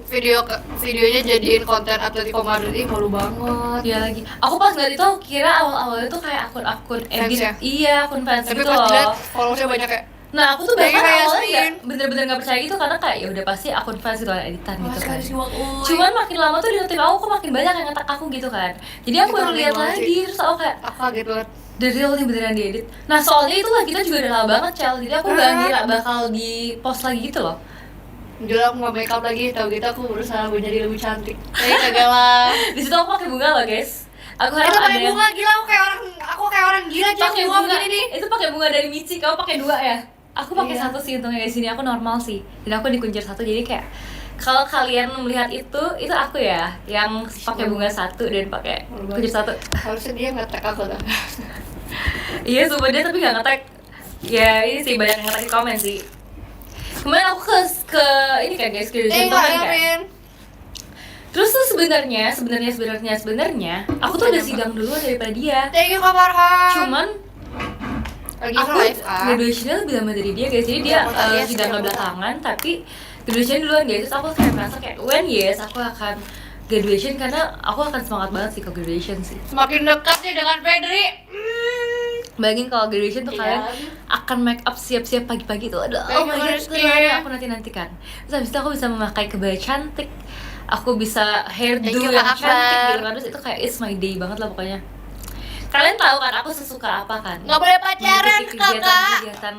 videonya jadiin konten Atletico Madrid. Ih, malu banget. Iya lagi. Aku pas ngeliat itu kira awal-awalnya tuh kayak akun-akun edit. ya? Iya, akun fans Tapi gitu pas dilihat loh. followersnya banyak kayak Nah, aku tuh Kayak bahkan kayak awalnya Yasmin. nggak bener-bener nggak percaya gitu karena kayak ya udah pasti akun fans gitu kan editan gitu kan. si Wak Uy. Cuman makin lama tuh di notif aku kok makin banyak yang ngetak aku gitu kan. Jadi aku Itu baru aneh lihat banget lagi sih. terus aku kayak aku kaget banget. the real nih beneran diedit. Nah soalnya itu lah kita juga udah lama banget Cel. Jadi aku gak ngira bakal di post lagi gitu loh. Dulu aku nggak make up lagi, tau gitu aku berusaha buat jadi lebih cantik. Tapi kagak lah. Di situ aku pakai bunga loh guys. Aku harap Itu ada pakai yang bunga gila, aku kayak orang gila aja pakai bunga bunga. begini nih. Itu pakai bunga dari Michi. Kamu pakai 2 ya? Aku pakai Iya. 1 sih untungnya di sini. Aku normal sih. Dan aku dikuncir 1 jadi kayak kalau kalian melihat itu aku ya yang pakai bunga 1 dan pakai kuncir 1. Harusnya dia nge-tag aku dah. Iya, sumpah dia tapi gak nge-tag. Ya ini sih banyak yang nge-tag di komen sih. Kemarin aku ke ini kan guys, ke Dusun Enggak Tomen ya, kan. Min. Terus tuh sebenarnya aku tuh udah sidang duluan daripada dia. Thank you Kak Farhan. Cuman lagi aku live kan. graduationnya lebih lama dari dia guys. Jadi dia Iya, aku tahu, sidang iya, belakangan tapi graduation duluan guys. Terus aku kayak merasa kayak when yes aku akan graduation karena aku akan semangat banget sih ke graduation sih. Semakin dekat nih dengan Fedri. Bayangin kalau graduation tuh Iya. kalian akan make up siap-siap pagi-pagi tuh. Aduh, Thank oh my you, god, Rizky. itu yang aku nanti-nantikan. Terus habis itu aku bisa memakai kebaya cantik. Aku bisa hairdo Thank you, yang Kak cantik Akbar. gitu kan. Terus itu kayak it's my day banget lah pokoknya. Kalian tahu kan aku sesuka apa kan? Nggak boleh pacaran, Mengikuti Kakak. kegiatan-kegiatan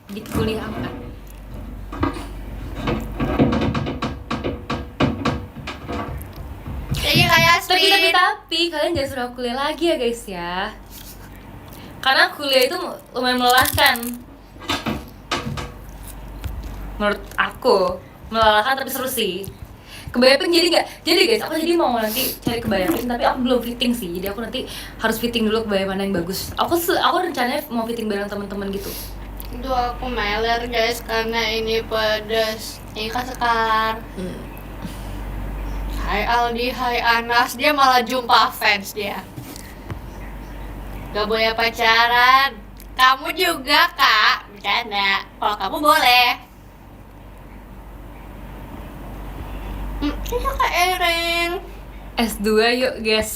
di kuliah aku kan. Thank you Kak Yasmin. Tapi kalian jangan suruh aku kuliah lagi ya guys ya. Karena kuliah itu lumayan melelahkan. Menurut aku melelahkan tapi seru sih. Kebaya pink jadi guys, aku jadi mau nanti cari kebaya pink tapi aku belum fitting sih. Jadi aku nanti harus fitting dulu kebaya mana yang bagus. Aku rencananya mau fitting bareng teman-teman gitu. Itu aku meler guys karena ini pedas. Ini kan Sekar. Hai Aldi, hai Anas. Dia malah jumpa fans dia. Gak boleh pacaran. Kamu juga Kak. Bercanda. Kalau kamu boleh. Iya Kak Erin. S2 yuk guys.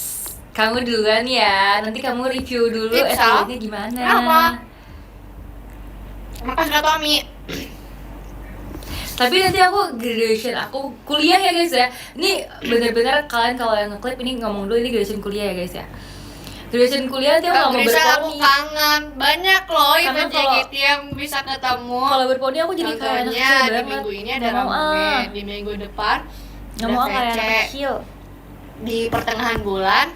Kamu duluan ya. Nanti kamu review dulu Bisa. S2-nya gimana. Kenapa? Makasih Kak Tommy. Tapi nanti aku graduation, aku kuliah ya guys ya. Ini bener-bener kalian kalau yang ngeklip ini ngomong dulu ini graduation kuliah ya guys ya. Graduation kuliah nanti aku nggak mau Grisa, aku berponi. kangen. Banyak loh Karena event kalau- JKT yang bisa ketemu. Kalau berponi aku jadi kayak anak Contohnya kecil di banget. minggu ini ada Nggak mau, rame, di minggu depan Nggak ada mau kayak VC. anak kecil. Di pertengahan bulan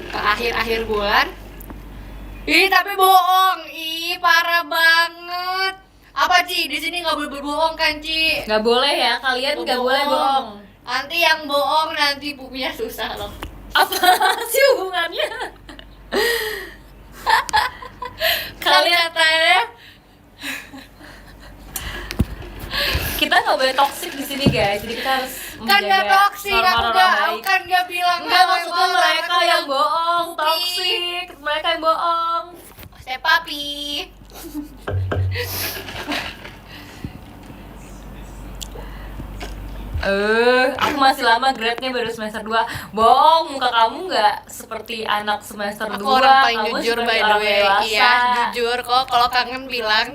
ke akhir-akhir bulan. Ih tapi bohong, ih parah banget. Apa Ci? Di sini nggak boleh berbohong kan Ci? Nggak boleh ya, kalian nggak boleh bohong. Nanti yang bohong nanti punya susah loh. Apa sih hubungannya? Kalian katanya Kita nggak boleh toxic di sini guys, jadi kita harus kan gak toksik, aku norma-norma gak, baik. kan gak bilang Enggak, mau maksudnya emang mereka aku yang bohong, Pupi. toxic, mereka yang bohong. Saya papi. Aku masih lama grade-nya baru semester 2. Bohong, muka kamu nggak seperti anak semester 2. Aku orang paling kamu jujur seperti by the orang way. dewasa. Iya, jujur kok. Kalau kangen bilang.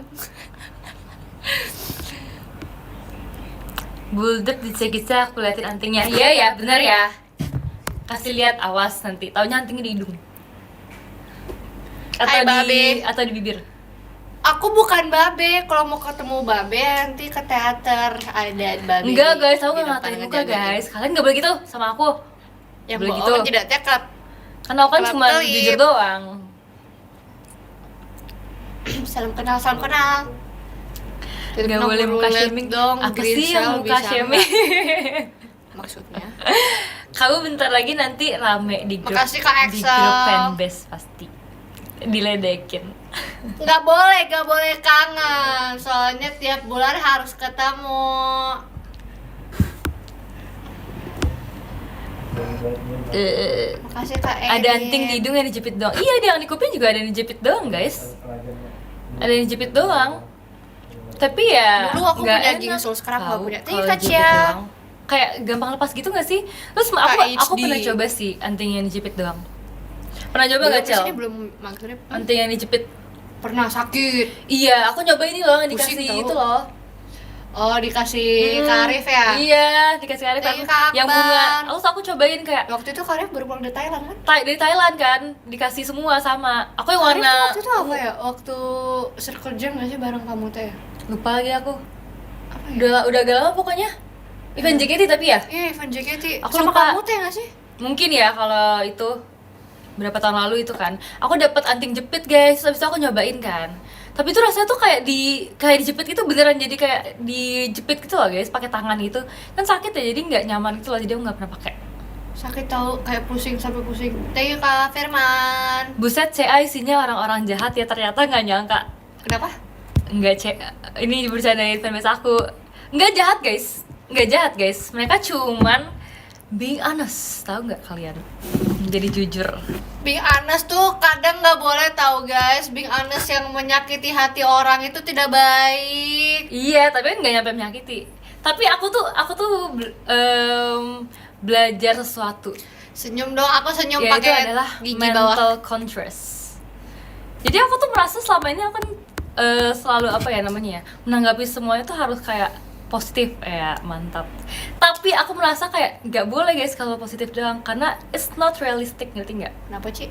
Buldep dicek-cek, aku liatin antingnya. Iya ya, benar ya. Kasih lihat, awas nanti. Taunya antingnya di hidung. Atau Hai, di Babe. atau di bibir. Aku bukan babe. Kalau mau ketemu babe nanti ke teater ada babe. Enggak guys, aku di nggak depan ngatain muka ngejagain. guys. Kalian nggak boleh gitu sama aku. Yang boleh bohong gitu. tidak cekap. Karena aku kan Kelap cuma kelip. jujur doang. Salam kenal, salam kenal. Nggak boleh muka shaming dong. Apa Green sih yang Cell muka bisa shaming? nggak? Maksudnya Kamu bentar lagi nanti rame di grup, Makasih, Kak di Excel. grup fanbase pasti diledekin. Nggak boleh kangen. Soalnya tiap bulan harus ketemu. Makasih Kak Erin. Ada anting di hidung yang dijepit doang. Iya, di yang di kuping juga ada yang dijepit doang, guys. Ada yang dijepit doang. Tapi ya Dulu aku nggak punya enak. Jingsul, sekarang nggak Tahu, punya. Thank kalau you, Kak dijepit Cia. doang. Kayak gampang lepas gitu gak sih? Terus aku HD. pernah coba sih anting yang dijepit doang. Pernah coba Belum, gak, Cel? sini belum maghrib. Anting yang dijepit. Pernah sakit. Iya, aku nyoba ini loh yang Pusing dikasih tau. itu loh. Oh, dikasih Kak Arif ya? Iya, dikasih Arif Thank you, kan. Kak Yang Akbar. bunga. Terus aku cobain kayak Waktu itu Kak Arif baru pulang dari Thailand kan? dari Thailand kan, dikasih semua sama. Aku yang Kak Arif tuh warna waktu itu apa ya? Waktu circle jam nggak sih bareng kamu teh? lupa lagi aku. Apa ya? Udah agak lama pokoknya. Event JKT tapi ya. Iya, Evan JKT. Aku Sama lupa. kamu teh nggak sih? Mungkin ya kalau itu berapa tahun lalu itu kan. Aku dapat anting jepit, guys. Habis itu aku nyobain kan. Tapi itu rasanya tuh kayak dijepit gitu, beneran jadi kayak dijepit gitu loh, guys, pakai tangan gitu. Kan sakit ya, jadi nggak nyaman gitu loh. Jadi aku nggak pernah pakai. Sakit tahu, kayak pusing sampai pusing. Thank you Kak Firman. Buset, CA isinya orang-orang jahat ya, ternyata nggak nyangka. Kenapa? Enggak, ini bercandain fanbase aku. Enggak jahat, guys. Enggak jahat, guys. Mereka cuman being honest. Tahu nggak kalian? Jadi jujur. Being honest tuh kadang nggak boleh tahu guys. Being honest yang menyakiti hati orang itu tidak baik. Iya, tapi kan nggak nyampe menyakiti. Tapi aku tuh belajar sesuatu. Senyum dong, aku senyum Yaitu pakai adalah gigi mental bawah. contrast. Jadi aku tuh merasa selama ini aku kan selalu apa ya namanya ya, menanggapi semuanya tuh harus kayak positif ya, mantap. Tapi aku merasa kayak nggak boleh guys kalau positif doang, karena it's not realistic, ngerti nggak? Kenapa Ci?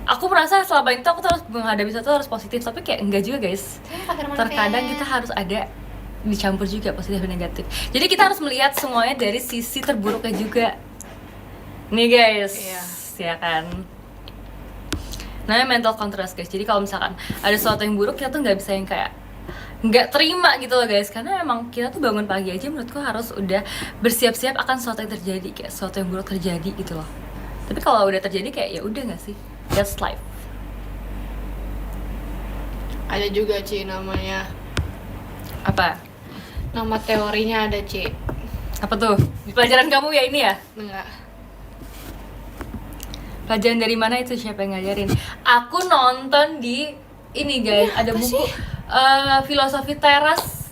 Aku merasa selama itu aku tuh harus menghadapi sesuatu harus positif, tapi kayak enggak juga guys. Terkadang kita harus ada dicampur juga positif dan negatif. Jadi kita harus melihat semuanya dari sisi terburuknya juga. Nih guys, Iya. ya kan. Namanya mental contrast guys. Jadi kalau misalkan ada sesuatu yang buruk, kita tuh nggak bisa yang kayak nggak terima gitu loh guys. Karena emang kita tuh bangun pagi aja menurutku harus udah bersiap-siap akan sesuatu yang terjadi, kayak sesuatu yang buruk terjadi gitu loh. Tapi kalau udah terjadi kayak ya udah nggak sih, that's life. Ada juga Ci namanya. Apa? Nama teorinya ada Ci. Apa tuh? Di pelajaran kamu ya ini ya? Enggak. Pelajaran dari mana itu, siapa yang ngajarin? Aku nonton di ini guys, ada apa buku sih? Filosofi Teras.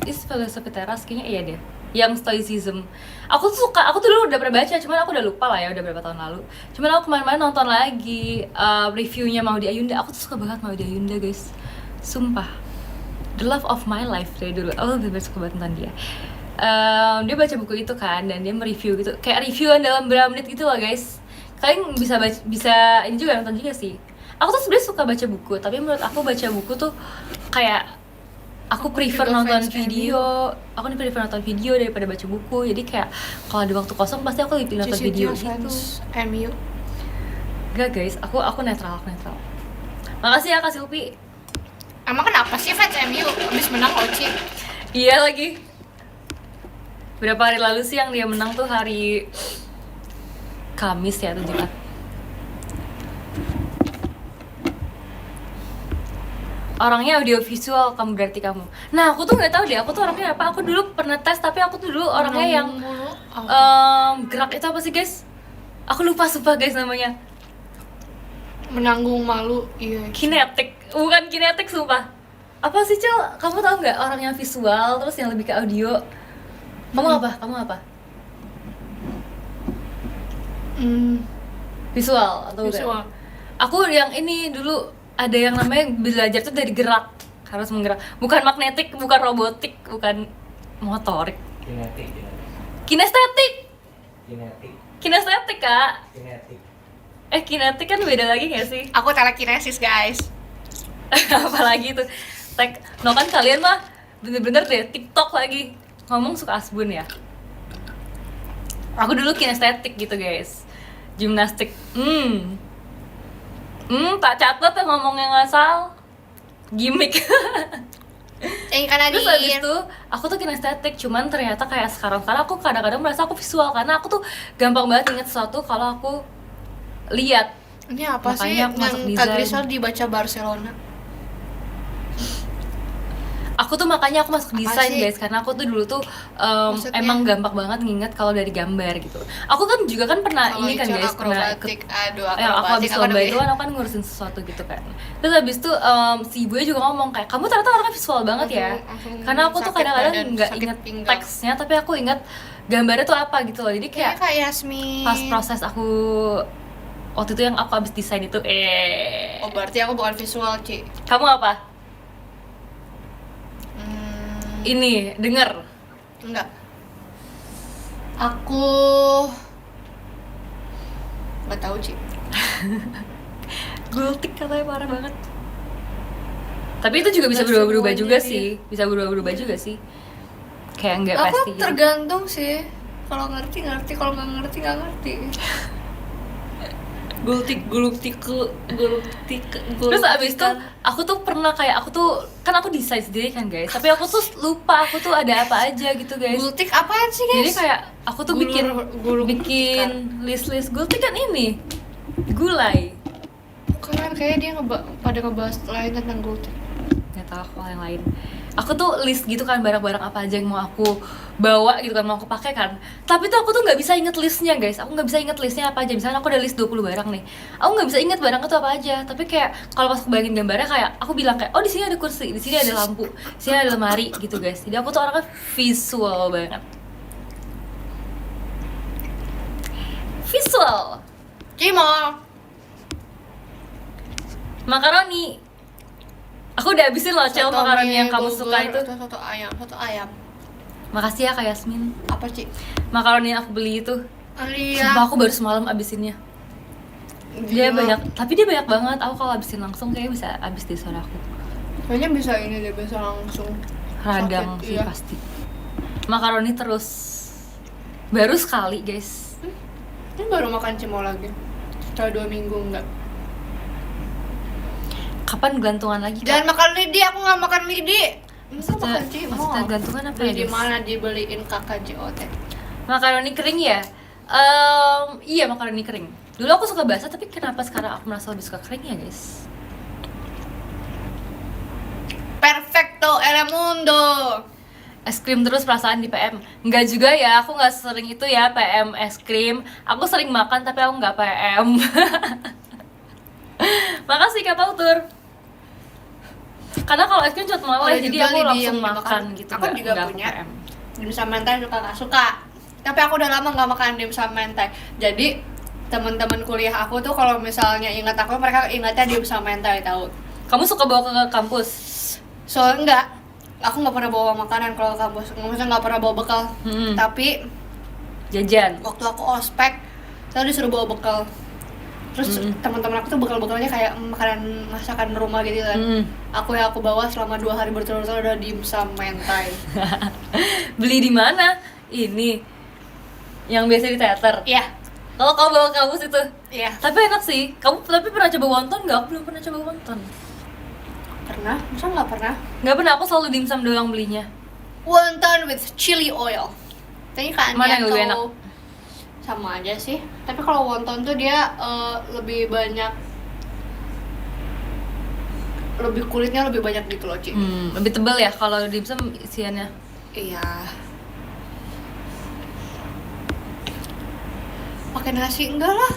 Filosofi Teras kayaknya iya deh. Yang Stoicism. Aku tuh suka, aku tuh dulu udah pernah baca, cuman aku udah lupa lah ya, udah berapa tahun lalu. Cuman aku kemarin-kemarin nonton lagi reviewnya Maudy Ayunda. Aku tuh suka banget Maudy Ayunda guys. Sumpah. The love of my life dari dulu. Aku bener-bener suka banget tentang dia. Dia baca buku itu kan, dan dia mereview gitu. Kayak reviewan dalam berapa menit gitu loh guys. Kalian bisa ini juga nonton juga sih. Aku tuh sebenarnya suka baca buku, tapi menurut aku baca buku tuh kayak aku prefer juga nonton fans video. Aku nih prefer nonton video daripada baca buku. Jadi kayak kalau ada waktu kosong pasti aku lebih nonton Cici video Tia gitu. fans MU. Enggak guys, aku netral. Makasih ya Kak Silpi. Emang kenapa sih fans MU habis menang loh Ci? Iya lagi. Berapa hari lalu sih yang dia menang tuh hari Kamis ya, atau Jumat. Orangnya audiovisual kamu berarti kamu. Nah aku tuh nggak tahu deh, aku tuh orangnya apa. Aku dulu pernah tes, tapi aku tuh dulu orangnya yang gerak itu apa sih guys? Aku lupa sumpah guys namanya. Menanggung malu. Iya. Kinetik, bukan kinetik sumpah. Apa sih Cel? Kamu tahu nggak orang yang visual terus yang lebih ke audio? Kamu apa? Visual atau enggak? Visual. Aku yang ini dulu ada yang namanya belajar tuh dari gerak, harus menggerak. Bukan magnetik, bukan robotik, bukan motorik. Kinestetik. Kinestetik Kak. Kinetik kan beda lagi nggak sih? Aku telekinesis guys. Apalagi tuh no kan kalian mah bener-bener deh TikTok lagi ngomong suka asbun ya. Aku dulu kinestetik gitu guys, gimnastik. Tak catat ya ngomongnya ngasal, gimmick. Ikan Terus abis asin. itu aku tuh kinestetik, cuman ternyata kayak sekarang aku kadang-kadang merasa aku visual karena aku tuh gampang banget inget sesuatu kalau aku lihat. Ini apa sih Makanya aku masuk yang Kak desain. Grisel dibaca Barcelona? Aku tuh makanya aku masuk Apa desain sih? guys, karena aku tuh dulu tuh Maksudnya? emang gampang banget nginget kalau dari gambar gitu. Aku kan juga kan pernah Kalau ini kan Icon guys, pernah ikut akrobatik, aduh aku akrobatik habis apa lomba namanya? itu kan aku kan ngurusin sesuatu gitu kan. Terus habis itu si ibunya juga ngomong kayak kamu ternyata orangnya visual banget ya. Langsung Karena aku tuh sakit kadang-kadang badan, nggak sakit inget pinggang. teksnya, tapi aku inget gambarnya tuh apa gitu loh. Jadi Kayak kayak Kak Yasmin. pas proses aku waktu itu yang aku habis desain itu Oh berarti aku bukan visual, Ci. kamu apa? Hmm, Ini denger. enggak. Aku nggak tahu, Ci. Gultik katanya parah banget. Tapi itu juga bisa Nggak berubah-berubah juga semuanya sih. Bisa berubah-berubah juga sih. Kayak nggak Aku pasti gitu. tergantung sih. Kalau ngerti ngerti, kalau nggak ngerti nggak ngerti. Gultik. Terus abis itu aku tuh pernah kayak aku tuh kan aku desain sendiri kan guys. Tapi aku tuh lupa aku tuh ada apa aja gitu guys. Gultik apaan sih, guys? Jadi kayak aku tuh bikin list gultik kan ini gulai. Bukan, kayak dia pada ngebahas lain tentang gultik. Nggak tahu aku yang lain. Aku tuh list gitu kan barang-barang apa aja yang mau aku bawa gitu kan, mau aku pakai kan. Tapi tuh aku tuh nggak bisa inget listnya guys. Aku nggak bisa inget listnya apa aja. Misalnya aku ada list 20 barang nih, aku nggak bisa inget barang itu apa aja. Tapi kayak kalau pas aku bayangin gambarnya kayak aku bilang kayak oh di sini ada kursi, di sini ada lampu, di sini ada lemari gitu guys. Jadi aku tuh orangnya visual banget. Visual. Cimol. Makaroni. Aku udah habisin loh Cel makaroni yang kamu suka itu. Soto ayam. Makasih ya Kak Yasmin. Apa, Ci? Makaroni yang aku beli itu. Iya. Sumpah aku baru semalam abisinnya. Dia banyak, tapi dia banyak banget. Aku kalau abisin langsung kayak bisa abis di sore aku. Kayaknya bisa ini deh, bisa langsung. Radang Sakit, sih iya. pasti. Makaroni terus. Baru sekali guys. Ini baru makan cimol lagi. Setelah 2 minggu enggak. Kapan gelantungan lagi? Jangan Kak? makan lidi, aku nggak makan lidi. Masa Maksudnya, makan cimol? maksudnya gelantungan apa ya Beli di guys? mana dibeliin kakak JOT? Makaroni kering ya? Iya makaroni kering. Dulu aku suka basah tapi kenapa sekarang aku merasa lebih suka kering ya guys? Perfecto Elemundo. Es krim terus perasaan di PM. Enggak juga ya, aku nggak sering itu ya PM es krim. Aku sering makan tapi aku nggak PM. Makasih Kak Pautur. Karena kalau es krim cuma meleleh, jadi juga aku lidi langsung yang makan dimakan. gitu. Aku juga nggak punya. PM. Dimsum mentai suka nggak suka. Tapi aku udah lama nggak makan dimsum mentai. Jadi teman-teman kuliah aku tuh kalau misalnya ingat aku, mereka ingatnya dimsum mentai tahu. Kamu suka bawa ke kampus? Soalnya enggak, aku nggak pernah bawa makanan kalau ke kampus. Maksudnya nggak pernah bawa bekal. Hmm. Tapi Jajan. waktu aku ospek, saya disuruh bawa bekal. Terus teman-teman aku tuh bekal-bekalnya kayak makanan masakan rumah gitu kan. Mm. Aku bawa selama 2 hari berturut-turut ada dimsum mentai. Beli di mana? Ini yang biasa di teater. Iya, Kalau kamu bawa ke kampus itu. iya. Tapi enak sih. Kamu tapi pernah coba wonton nggak? Aku belum pernah coba wonton. Pernah? Masa nggak pernah? Nggak pernah. Aku selalu dimsum doang belinya. Wonton with chili oil. Tapi kan Mana yang dia lebih tuh sama aja sih. Tapi kalau wonton tuh dia lebih banyak, lebih kulitnya lebih banyak gitu loh, Ci. Lebih tebal ya kalau dimsum isiannya. Iya. Pakai nasi enggak lah.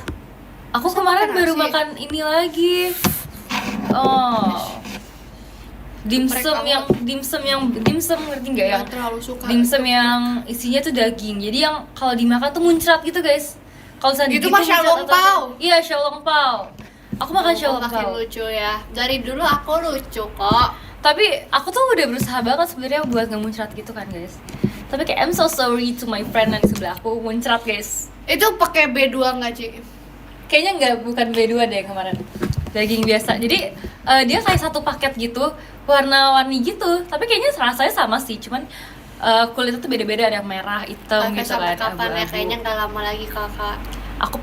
Aku kemarin makan baru nasi? makan ini lagi. Oh. Dimsum ngerti nggak yang Nggak terlalu suka. dimsum yang isinya tuh daging. Jadi yang kalau dimakan tuh muncrat gitu, guys. Kalau misalnya Itu digigit mah tuh muncrat xiaolong atau- pao. Iya, xiaolong pao. Aku makan xiaolong Makin pao. lucu ya. Dari dulu aku lucu kok. Tapi aku tuh udah berusaha banget sebenarnya buat nggak muncrat gitu kan, guys. Tapi kayak I'm so sorry to my friend yang di sebelah aku muncrat, guys. Itu pakai B2 nggak, Ci? Kayaknya nggak, bukan B2 deh yang kemarin. Daging biasa. Jadi dia kayak satu paket gitu, warna-warni gitu. Tapi kayaknya rasanya sama sih, cuman kulitnya tuh beda-beda, ada yang merah, hitam Pakai gitu sampai kan. kapan ya? abu-abu. Kayaknya nggak lama lagi kakak. aku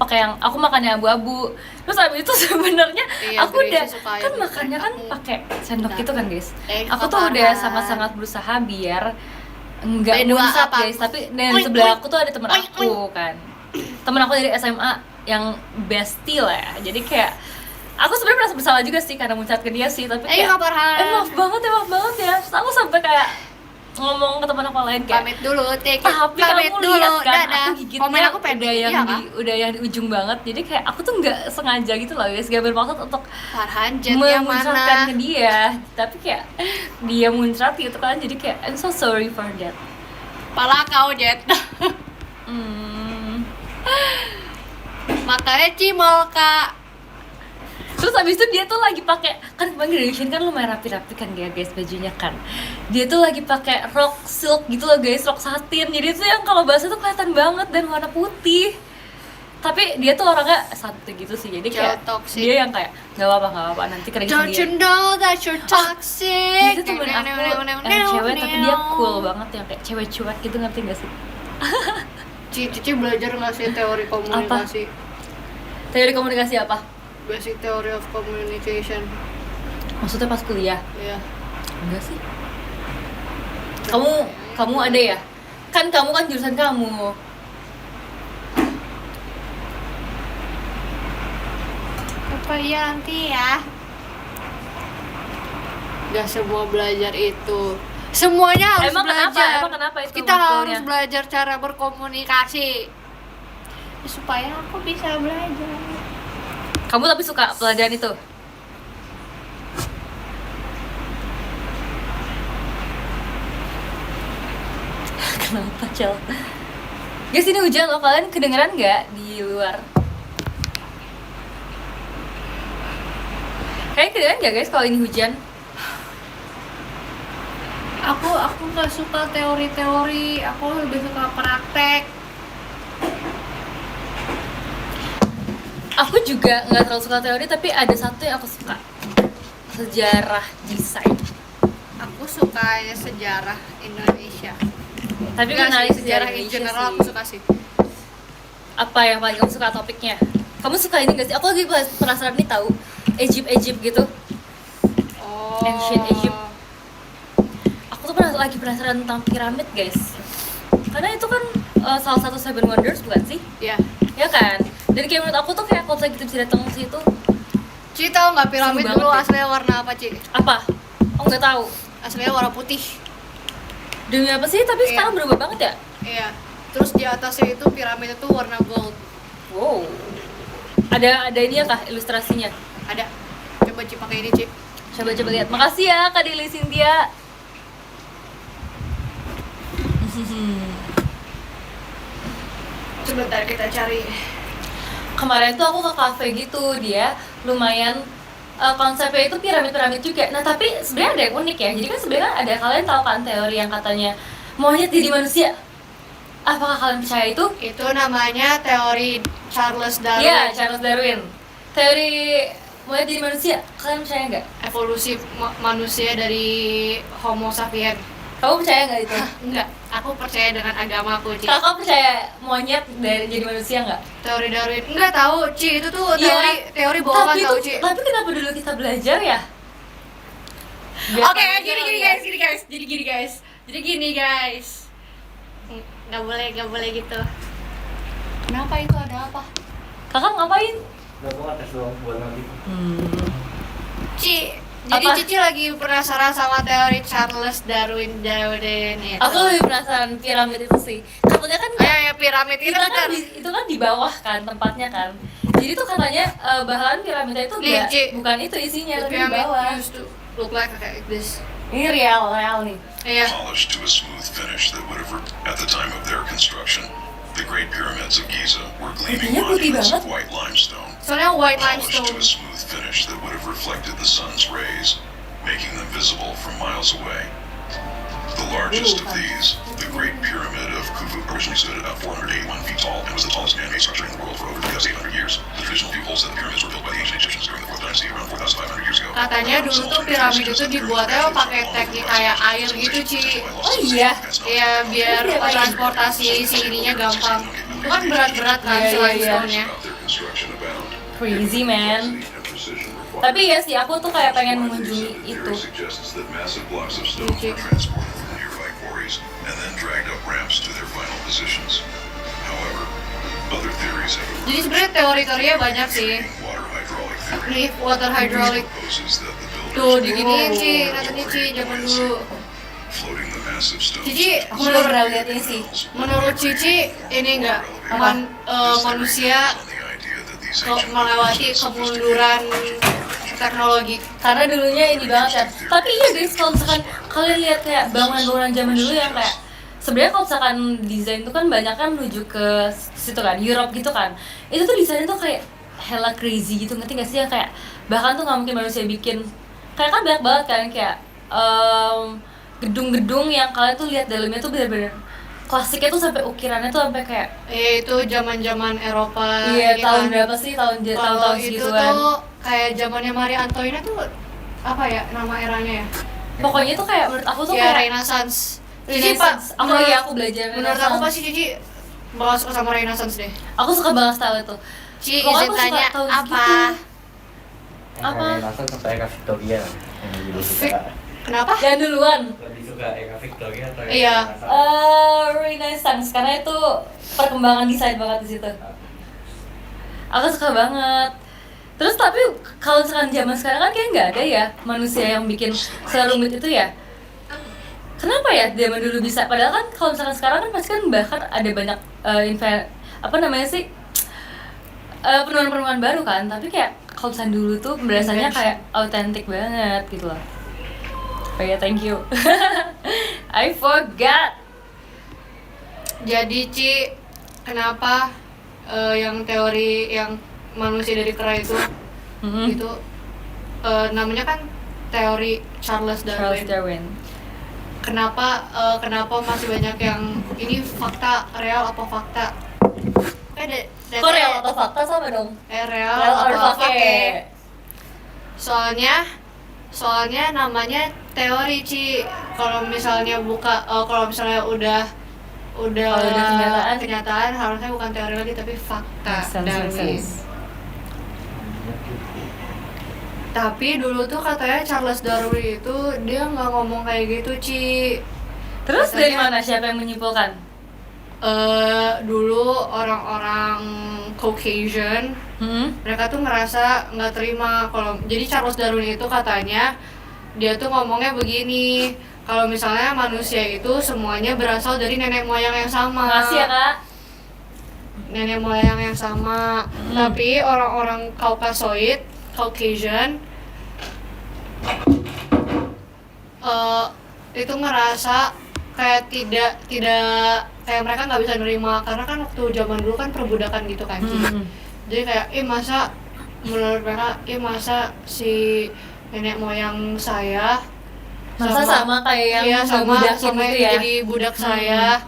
makannya abu-abu. Terus abis itu sebenarnya Iya, aku udah Gracie suka kan yang makannya kan aku. pakai sendok gitu kan guys. Aku apa tuh udah kan? sangat-sangat berusaha biar enggak Beda muncrat apa? guys, tapi dan Oink, sebelah oink. aku tuh ada temen Oink, aku kan. Temen aku dari SMA yang bestie lah ya. Jadi kayak aku sebenarnya merasa bersalah juga sih karena muncrat ke dia sih, tapi kayak Kak Farhan. maaf banget ya. Terus aku sampai kayak ngomong ke teman aku lain kayak Pamit dulu, take it. tapi Pamit kamu dulu, lihat kan dadah. aku gigitnya Komen aku pendek, udah yang iya, di Kak? udah yang di ujung banget, jadi kayak aku tuh nggak sengaja gitu loh guys, gak bermaksud untuk Farhan jetnya memuncratkan mana? ke dia, tapi kayak dia muncrat gitu kan, jadi kayak I'm so sorry for that. Pala kau jet. Hmm. Makanya cimol Kak. Terus abis itu dia tuh lagi pakai, kan kemarin graduation kan lumayan rapi-rapi kan ya guys bajunya kan. Dia tuh lagi pakai rok silk gitu loh guys, rok satin. Jadi tuh yang kalau basah tuh kelihatan banget dan warna putih. Tapi dia tuh orangnya santai gitu sih. Jadi kayak Jauh toxic. dia yang kayak nggak apa-apa nanti kering Don't you sendiri. know that you're toxic? Itu temen aku yang cewek tapi dia cool banget yang kayak cewek cuek gitu, ngerti gak sih? Cici belajar nggak sih teori komunikasi? Teori komunikasi apa? Basic theory of communication. Maksudnya pas kuliah? Iya. Enggak sih. Kamu ada ya? Kan kamu kan jurusan kamu. Apa iya nanti ya? Gak semua belajar itu. Semuanya harus Emang kenapa? belajar. Emang kenapa itu Kita makulnya? harus belajar cara berkomunikasi. Supaya aku bisa belajar. Kamu tapi suka pelajaran itu? Kenapa, Cel? Guys, ini hujan loh, kalian kedengeran nggak di luar? Kalian kedengeran nggak guys kalau ini hujan? Aku nggak suka teori-teori. Aku lebih suka praktek. Aku juga nggak terlalu suka teori, tapi ada satu yang aku suka, sejarah desain. Aku suka ya sejarah Indonesia. Tapi Enggak kenali sih, sejarah in Indonesia general sih. aku suka sih. Apa yang paling kamu suka topiknya? Kamu suka ini gak sih? Aku lagi penasaran nih tahu Egypt gitu. Oh. Ancient Egypt. Aku tuh lagi penasaran tentang piramid guys. Karena itu kan salah satu Seven Wonders bukan sih? Ya. Ya kan? Dan kayak menurut aku tuh kayak kalau kita bisa datang ke situ. Ci tahu nggak piramid Seru dulu banget aslinya warna apa, Ci? Apa? Aku nggak tahu. Aslinya warna putih. Demi apa sih? Tapi Iya. sekarang berubah banget ya? Iya. Terus di atasnya itu piramid itu warna gold. Wow. Ada ini ya kah ilustrasinya? Ada. Coba Ci pakai ini, Ci. Coba lihat. Makasih ya Kak Dili Cynthia. Sebentar kita cari. Kemarin tuh aku ke cafe gitu, dia lumayan konsepnya itu piramid juga. Nah tapi sebenarnya ada yang unik ya. Jadi kan sebenarnya ada, kalian tahu kan teori yang katanya monyet jadi manusia. Apakah kalian percaya itu? Itu namanya teori Charles Darwin. Iya, Charles Darwin. Teori monyet jadi manusia. Kalian percaya nggak? Evolusi manusia dari Homo sapiens. Kamu percaya nggak itu? Enggak, aku percaya dengan agamaku, Ci. Kakak percaya monyet dari jadi manusia nggak? Teori Darwin. Enggak tahu, Ci. Itu tuh Iya. teori bohongan Tapi tahu, itu, Ci. tapi kenapa dulu kita belajar ya? Oke, gini guys. Jadi gini guys. Nggak boleh gitu. Kenapa itu ada apa? Kakak ngapain? Gak mau tes doang buat nanti. Ci, jadi Apa? Cici lagi penasaran sama teori Charles Darwin itu. Aku lebih penasaran piramid itu sih. Katanya kan ya piramid itu kita kan kan. itu kan di bawah kan tempatnya kan. Jadi tuh katanya bahan piramida itu Nih, Ci. bukan itu isinya, tapi di Pyramid bawah. used to look like this. Ini real nih. Iya. Polished to a smooth finish that would have, at the time of their construction, the Great Pyramids of Giza were gleaming Putihnya putih monuments of banget. white limestone, Soalnya white polished to limestone. a smooth finish that would have reflected the sun's rays, making them visible from miles away. The largest of these, the Great Pyramid of Khufu, originally stood at about 481 feet tall and was the tallest man-made structure in the world for over 3,800 years. The traditional view holds that the pyramids were built by the ancient Egyptians during the 4th dynasty around 4,500 years ago. Katanya dulu tuh piramid itu dibuatnya pakai teknik kayak air gitu, Ci. Oh iya. Iya, biar transportasi si ininya gampang. Itu kan berat-berat kan Iya, selain iya. stone-nya. about their construction abound. Crazy man. And precision required. Tapi ya sih aku tuh kayak pengen mengunjungi Theory itu. suggests that massive blocks of stone were transported from nearby quarries and then dragged up ramps to their final positions. However, other theories have Jadi sebenarnya teori-teorinya banyak sih. water hydraulic theory. Nih water hydraulic. Proposes that the builders Tuh diginiin Ci, katanya Ci zaman dulu. floating the massive stones. Cici, Aku belum pernah lihat ini sih. menurut Cici ini enggak manusia On the idea that these melewati kemunduran teknologi. Karena dulunya ini banget kan. Tapi iya guys, kalau misalkan kalian lihat kayak bangunan-bangunan zaman dulu yang kayak sebenarnya kalau misalkan desain itu kan banyak kan menuju ke situ kan, Europe gitu kan. Itu tuh desainnya tuh kayak hella crazy gitu, ngerti gak sih, yang kayak bahkan tuh nggak mungkin manusia bikin. Kayak kan banyak banget kan kayak gedung-gedung yang kalian tuh lihat dalamnya tuh bener-bener klasiknya tuh sampai ukirannya tuh sampai kayak Itu zaman-zaman Eropa. iya ini tahun kan. berapa sih tahun Kalau itu segituan. tuh kayak zamannya Marie Antoinette tuh apa ya nama eranya ya? Pokoknya tuh kayak menurut aku tuh Ya kayak Renaissance. Cici Renaissance. Pak, Aku iya aku belajar menurut aku Renaissance. pasti Cici bakal suka sama Renaissance deh. Aku suka banget style itu. Ci Pokoknya izin aku suka tanya tahun apa? segitu. Apa? Langsung sampai Eka Victoria yang lebih suka. Kenapa? Yang duluan. Lebih suka Eka Victoria atau Iya. Renaissance karena itu perkembangan desain banget di situ. Aku suka banget. Terus tapi kalau sekarang zaman sekarang kan kayak nggak ada ya manusia yang bikin serumit itu ya. Kenapa ya zaman dulu bisa? Padahal kan kalau misalkan sekarang kan pasti kan bahkan ada banyak apa namanya sih penemuan-penemuan baru kan. Tapi kayak kalau misalkan dulu tuh berasanya kayak autentik banget gitu loh. Oh ya, thank you. I forgot. Jadi Ci, kenapa yang teori yang manusia dari kera itu Mhm. itu namanya kan teori Charles Charles Darwin. Darwin. Kenapa masih banyak yang ini fakta real apa fakta? Kok real atau fakta sama dong? real Real or apa fake? fake? Soalnya namanya teori Ci. Kalau misalnya kalau misalnya udah Kalau udah kenyataan harusnya bukan teori lagi tapi fakta Makes sense, Darwin. makes sense. Tapi dulu tuh katanya Charles Darwin itu dia nggak ngomong kayak gitu Ci. Terus dari Katanya- mana siapa yang menyimpulkan? Dulu orang-orang Caucasian mereka tuh ngerasa nggak terima kalau jadi Charles Darwin itu katanya dia tuh ngomongnya begini, kalau misalnya manusia itu semuanya berasal dari nenek moyang yang sama. Makasih ya kak. Nenek moyang yang sama. Tapi orang-orang Caucasian itu ngerasa kayak tidak kayak mereka nggak bisa nerima karena kan waktu zaman dulu kan perbudakan gitu kan Ci. Jadi kayak menurut mereka masa si nenek moyang saya Masa sama kayak yang iya, sama ngebudakin gitu ya? jadi budak saya.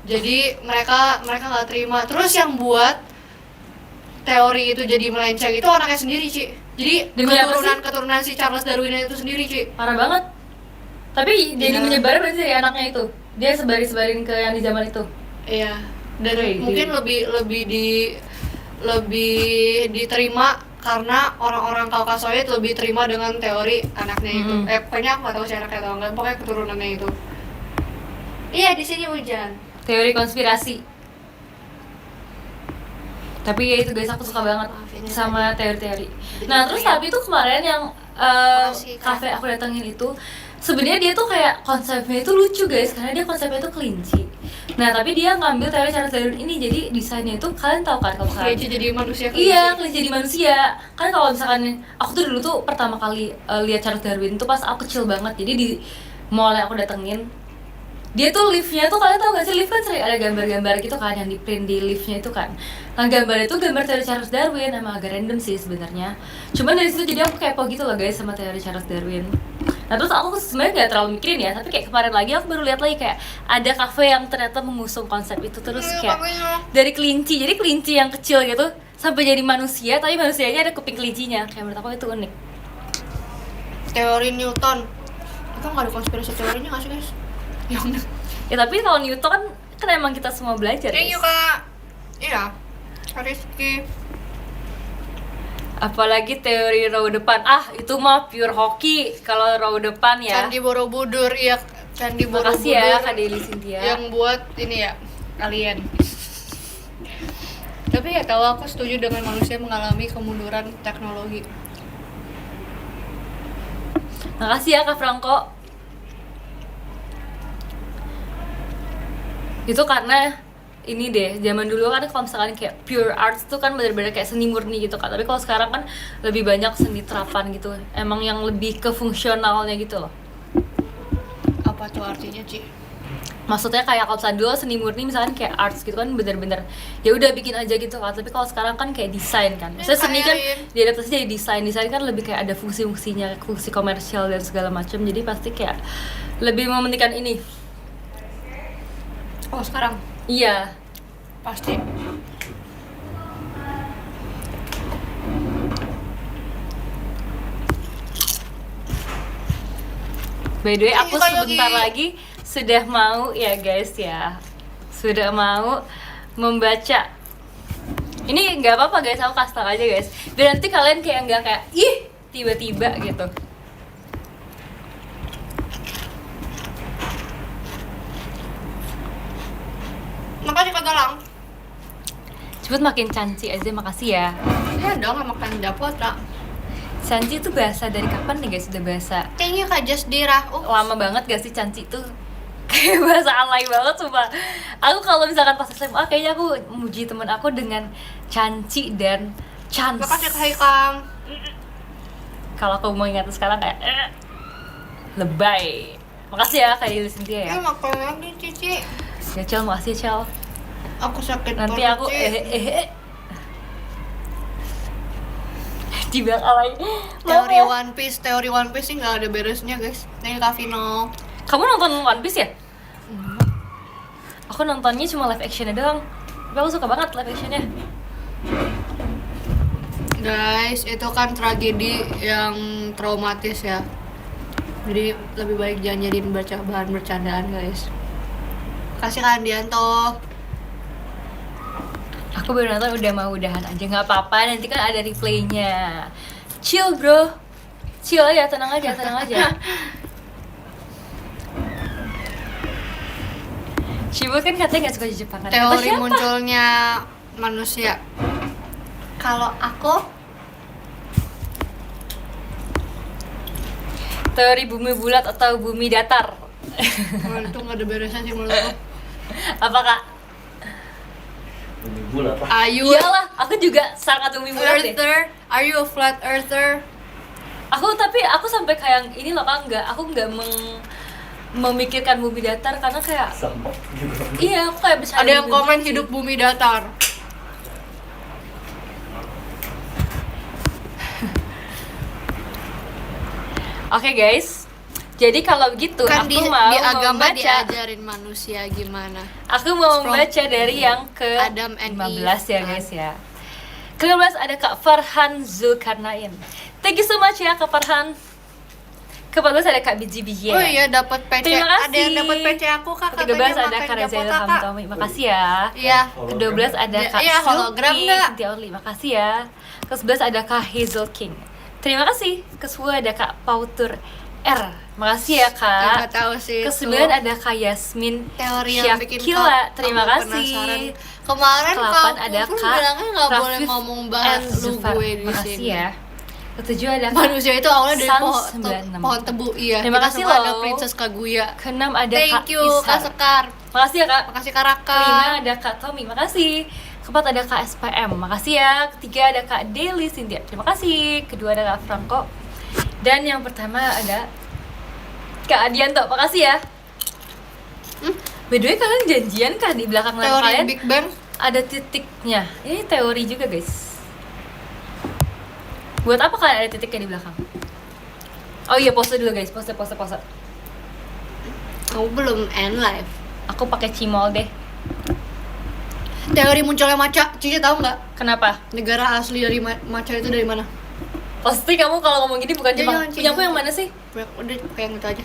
Jadi mereka nggak terima. Terus yang buat teori itu jadi melenceng itu anaknya sendiri Ci. Jadi Demi apa keturunan si Charles Darwin itu sendiri Ci. Parah banget. Tapi jadi Iya. menyebar berarti dari anaknya itu. Dia sebarin ke yang di zaman itu. Iya. Dan Crazy. mungkin lebih diterima karena orang-orang Kaukasoid lebih terima dengan teori anaknya itu. Pokoknya aku nggak tahu si anaknya atau enggak, pokoknya keturunannya itu. Iya, di sini hujan. Teori konspirasi. Tapi ya itu guys, aku suka banget Maafin ya, sama teori-teori. Jadi Nah terus teriak. tapi tuh kemarin yang Makasih, Kak. kafe aku datengin itu sebenarnya dia tuh kayak konsepnya itu lucu guys, karena dia konsepnya tuh kelinci. Nah tapi dia ngambil teori Charles Darwin ini, jadi desainnya itu kalian tahu kan kalau misalkan Kelinci jadi manusia. iya kelinci jadi manusia kan. Kalau misalkan aku tuh dulu tuh pertama kali lihat Charles Darwin tuh pas aku kecil banget, jadi di mall yang aku datengin dia tuh liftnya tuh, kalian tau gak sih lift kan sering ada gambar-gambar gitu kan yang di print di liftnya itu kan. Nah gambarnya tuh gambar teori Charles Darwin, emang agak random sih sebenarnya. Cuman dari situ jadi aku kepo gitu loh guys sama teori Charles Darwin. Nah terus aku sebenarnya gak terlalu mikirin ya, tapi kayak kemarin lagi aku baru lihat lagi kayak ada kafe yang ternyata mengusung konsep itu. Terus kayak dari kelinci, jadi kelinci yang kecil gitu sampai jadi manusia, tapi manusianya ada kuping kelincinya. Kayak menurut aku itu unik. Teori Newton. Itu nggak ada konspirasi teorinya nggak sih guys? Yang Ya tapi kalau Newton kan emang kita semua belajar Thank you guys. Kak. Iya, Rizky. Apalagi teori row depan. Ah, itu mah pure hoki kalau row depan ya. Candi Borobudur, iya Candi Makasih Borobudur. ya Kak Deli Cynthia. Yang buat ini ya, kalian. Tapi ya tahu aku setuju dengan manusia mengalami kemunduran teknologi. Makasih ya Kak Franco. Itu karena ini deh, zaman dulu kan kalau misalkan kayak pure arts tuh kan bener-bener kayak seni murni gitu kan. Tapi kalau sekarang kan lebih banyak seni terapan gitu. Emang yang lebih ke fungsionalnya gitu loh. Apa tuh artinya, Ci? Maksudnya kayak kalau misalnya dulu seni murni misalkan kayak arts gitu kan bener-bener ya udah bikin aja gitu kan. Tapi kalau sekarang kan kayak desain kan. Maksudnya seni kan diadaptasi jadi desain. Desain kan lebih kayak ada fungsi-fungsinya, fungsi komersial dan segala macam. Jadi pasti kayak lebih mementingkan ini. Oh, sekarang Iya. pasti. By the way, aku Ini sebentar lagi. lagi sudah mau ya guys ya. Sudah mau membaca. Ini nggak apa-apa guys, aku kasih tau aja guys. Biar nanti kalian kayak nggak kayak ih tiba-tiba gitu. Makasih Kak Galang. Cepet makin canci aja, makasih ya. Iya dong, sama makan dapot, Kak. Canci itu bahasa dari kapan nih guys? Udah bahasa Thank you Kak Jasdira. lama banget gak sih canci itu? Kayak bahasa alay banget sumpah. Aku kalau misalkan pas SMA kayaknya aku muji temen aku dengan canci dan chance. Makasih Kak Haikam. Kalau aku mau ingat sekarang kayak lebay. Makasih ya Kak Dili Cynthia ya. Ini makan lagi, Cici. Ya Cel, makasih Cel. Aku sakit Nanti perut, aku Ci. dibilang alay. Teori One Piece sih nggak ada beresnya guys. Ini Kak Vino. Kamu nonton One Piece ya? Aku nontonnya cuma live actionnya doang. Tapi aku suka banget live actionnya. Guys, itu kan tragedi yang traumatis ya. Jadi lebih baik jangan jadiin bahan bercandaan guys. Kasih Kak Andianto. Aku baru nonton udah mau udahan aja, nggak apa-apa, nanti kan ada replaynya. Chill bro, chill aja, tenang aja, tenang aja. Cibut kan katanya nggak suka Jepang kan? Kata Teori siapa? munculnya manusia. Kalau aku Teori bumi bulat atau bumi datar? itu nggak ada beresnya sih menurut aku. Apa kak? Bumi bulat lah. Ayu Iyalah, aku juga sangat bumi bulat deh. earther. Are you a flat earther? Tapi aku sampai kayak ini loh kak, aku nggak memikirkan bumi datar karena kayak Sama juga. iya aku kayak bisa Ada yang komen hidup bumi datar. Oke guys, jadi kalau begitu Kan aku mau di agama membaca. diajarin manusia gimana. Aku mau From membaca dari yang ke Adam and 15 ya Eve. guys ya. Ke-15 ada Kak Farhan Zulkarnain. Thank you so much ya Kak Farhan. Ke-14 ada Kak Biji Biji. Oh iya dapat PC. Terima kasih. Ada yang dapat PC aku Kak. Ke-13 katanya ada makan Kak Reza dapot, Ilham Kak. Tommy. Makasih ya. Iya. Ke-12 ada Kak Iya, hologram Silky nggak? Cynthia Orly. Makasih ya. Ke-11 ada Kak Hazel King. Terima kasih. Ke-10 ada Kak Pautur R. Makasih ya Kak. Nggak tahu sih. Ke-9 itu. ada Kak Yasmin Teori yang bikin Syakila. Terima kamu kasih. penasaran. Kemarin Ke-8 kamu ada pun Kak bilangnya nggak boleh Rafif ngomong bahas and lu Zufar. gue di Makasih sini. ya. Ke-7 ada Kak Manusia itu awalnya dari Sans pohon, 96. pohon tebu. Iya. Terima kita kasih semua ada loh. Princess Kaguya. Ke-6 ada Thank Kak you Ishar. Kak Sekar. Makasih ya Kak. Makasih Kak Raka. Kelima ada Kak Tommy, makasih. Keempat ada Kak SPM, makasih ya. Ketiga ada Kak Deli Cynthia, terima kasih. Kedua ada Kak Franco. Dan yang pertama ada Kak Adianto, makasih ya. By the way, kalian janjian kah di belakang layar Teori kalian Big Bang. ada titiknya? Ini teori juga guys. Buat apa kalian ada titiknya di belakang? Oh iya, pose dulu guys, pose. Kamu belum end live. Aku pakai cimol deh. Teori munculnya maca, Cici tahu nggak? Kenapa? Negara asli dari maca itu dari mana? Pasti kamu kalau ngomong gini bukan Jepang. Jangan, Punya aku jangan. yang mana sih? Udah kayak yang itu aja.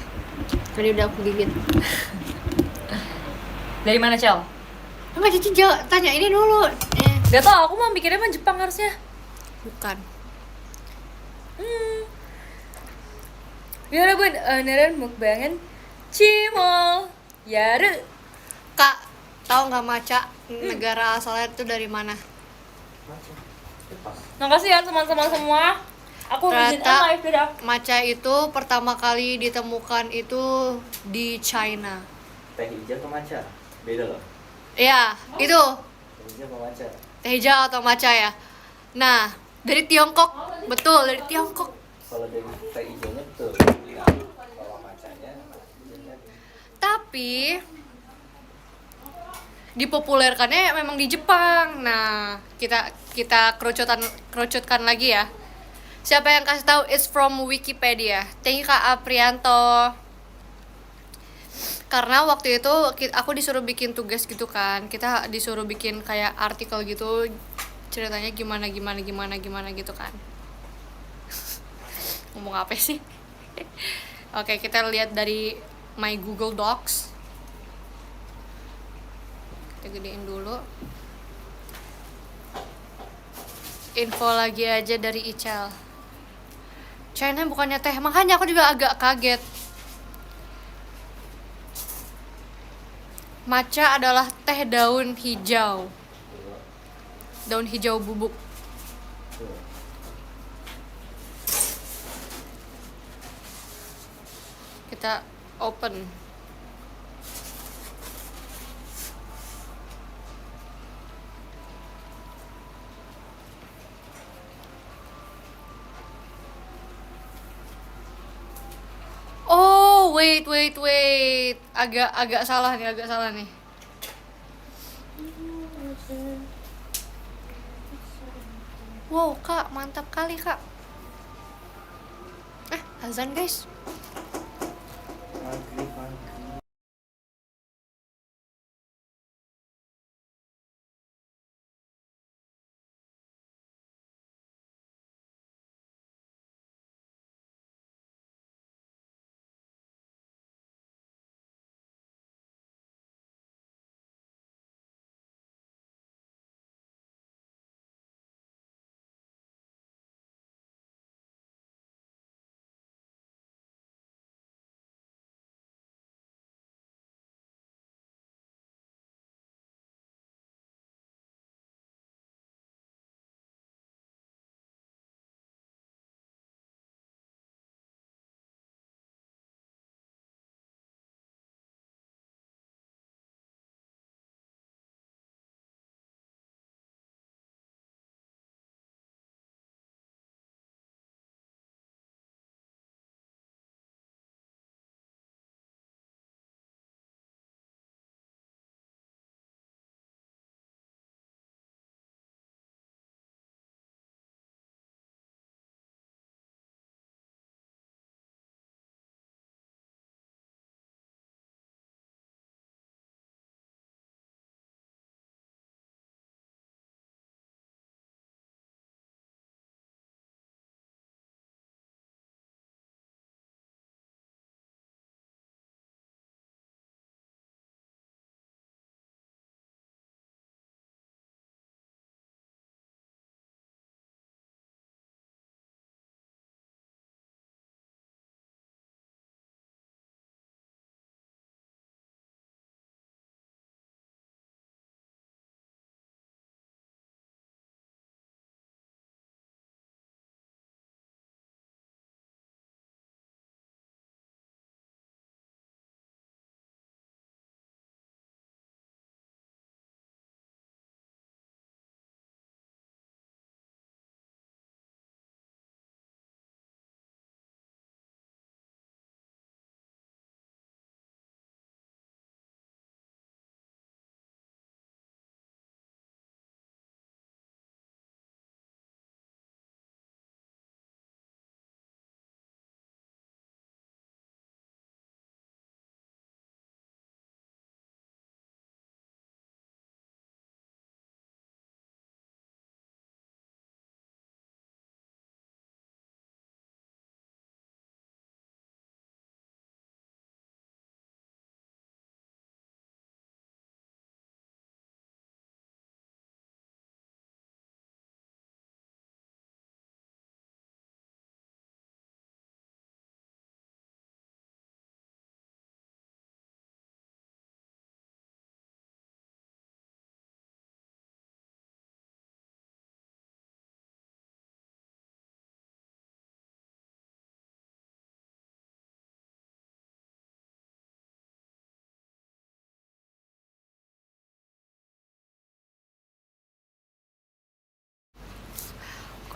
Tadi udah aku gigit. Dari mana, Cel? Enggak, Cici tanya ini dulu. Gak tau, aku mau mikirnya mah Jepang harusnya. Bukan. 여러분 오늘은 먹방은 cimol yaru. Kak, tahu nggak Maca negara asalnya itu dari mana? Jepang. Makasih ya teman-teman semua. Aku izin Ternyata live dah. Maca itu pertama kali ditemukan itu di China. Teh hijau atau matcha? Beda loh. Ya, itu Teh hijau atau matcha? teh hijau atau Maca ya. Nah, dari Tiongkok, betul dari Tiongkok. Kalau dari teh hijaunya betul. Kalau matchanya Tapi dipopulerkannya memang di Jepang. Nah, kita kerucutkan lagi ya. Siapa yang kasih tahu? It's from Wikipedia. Thank you Kak Aprianto. Karena waktu itu aku disuruh bikin tugas gitu kan. Kita disuruh bikin kayak artikel gitu, ceritanya gimana gitu kan. Ngomong apa sih? Oke, kita lihat dari my Google Docs. Kita gedein dulu. Info lagi aja dari Ichel. China bukannya teh, makanya aku juga agak kaget. Matcha adalah teh daun hijau. Daun hijau bubuk. Kita open. Oh, wait. Agak salah nih. Wow, Kak, mantap kali, Kak. Azan, guys. maghrib.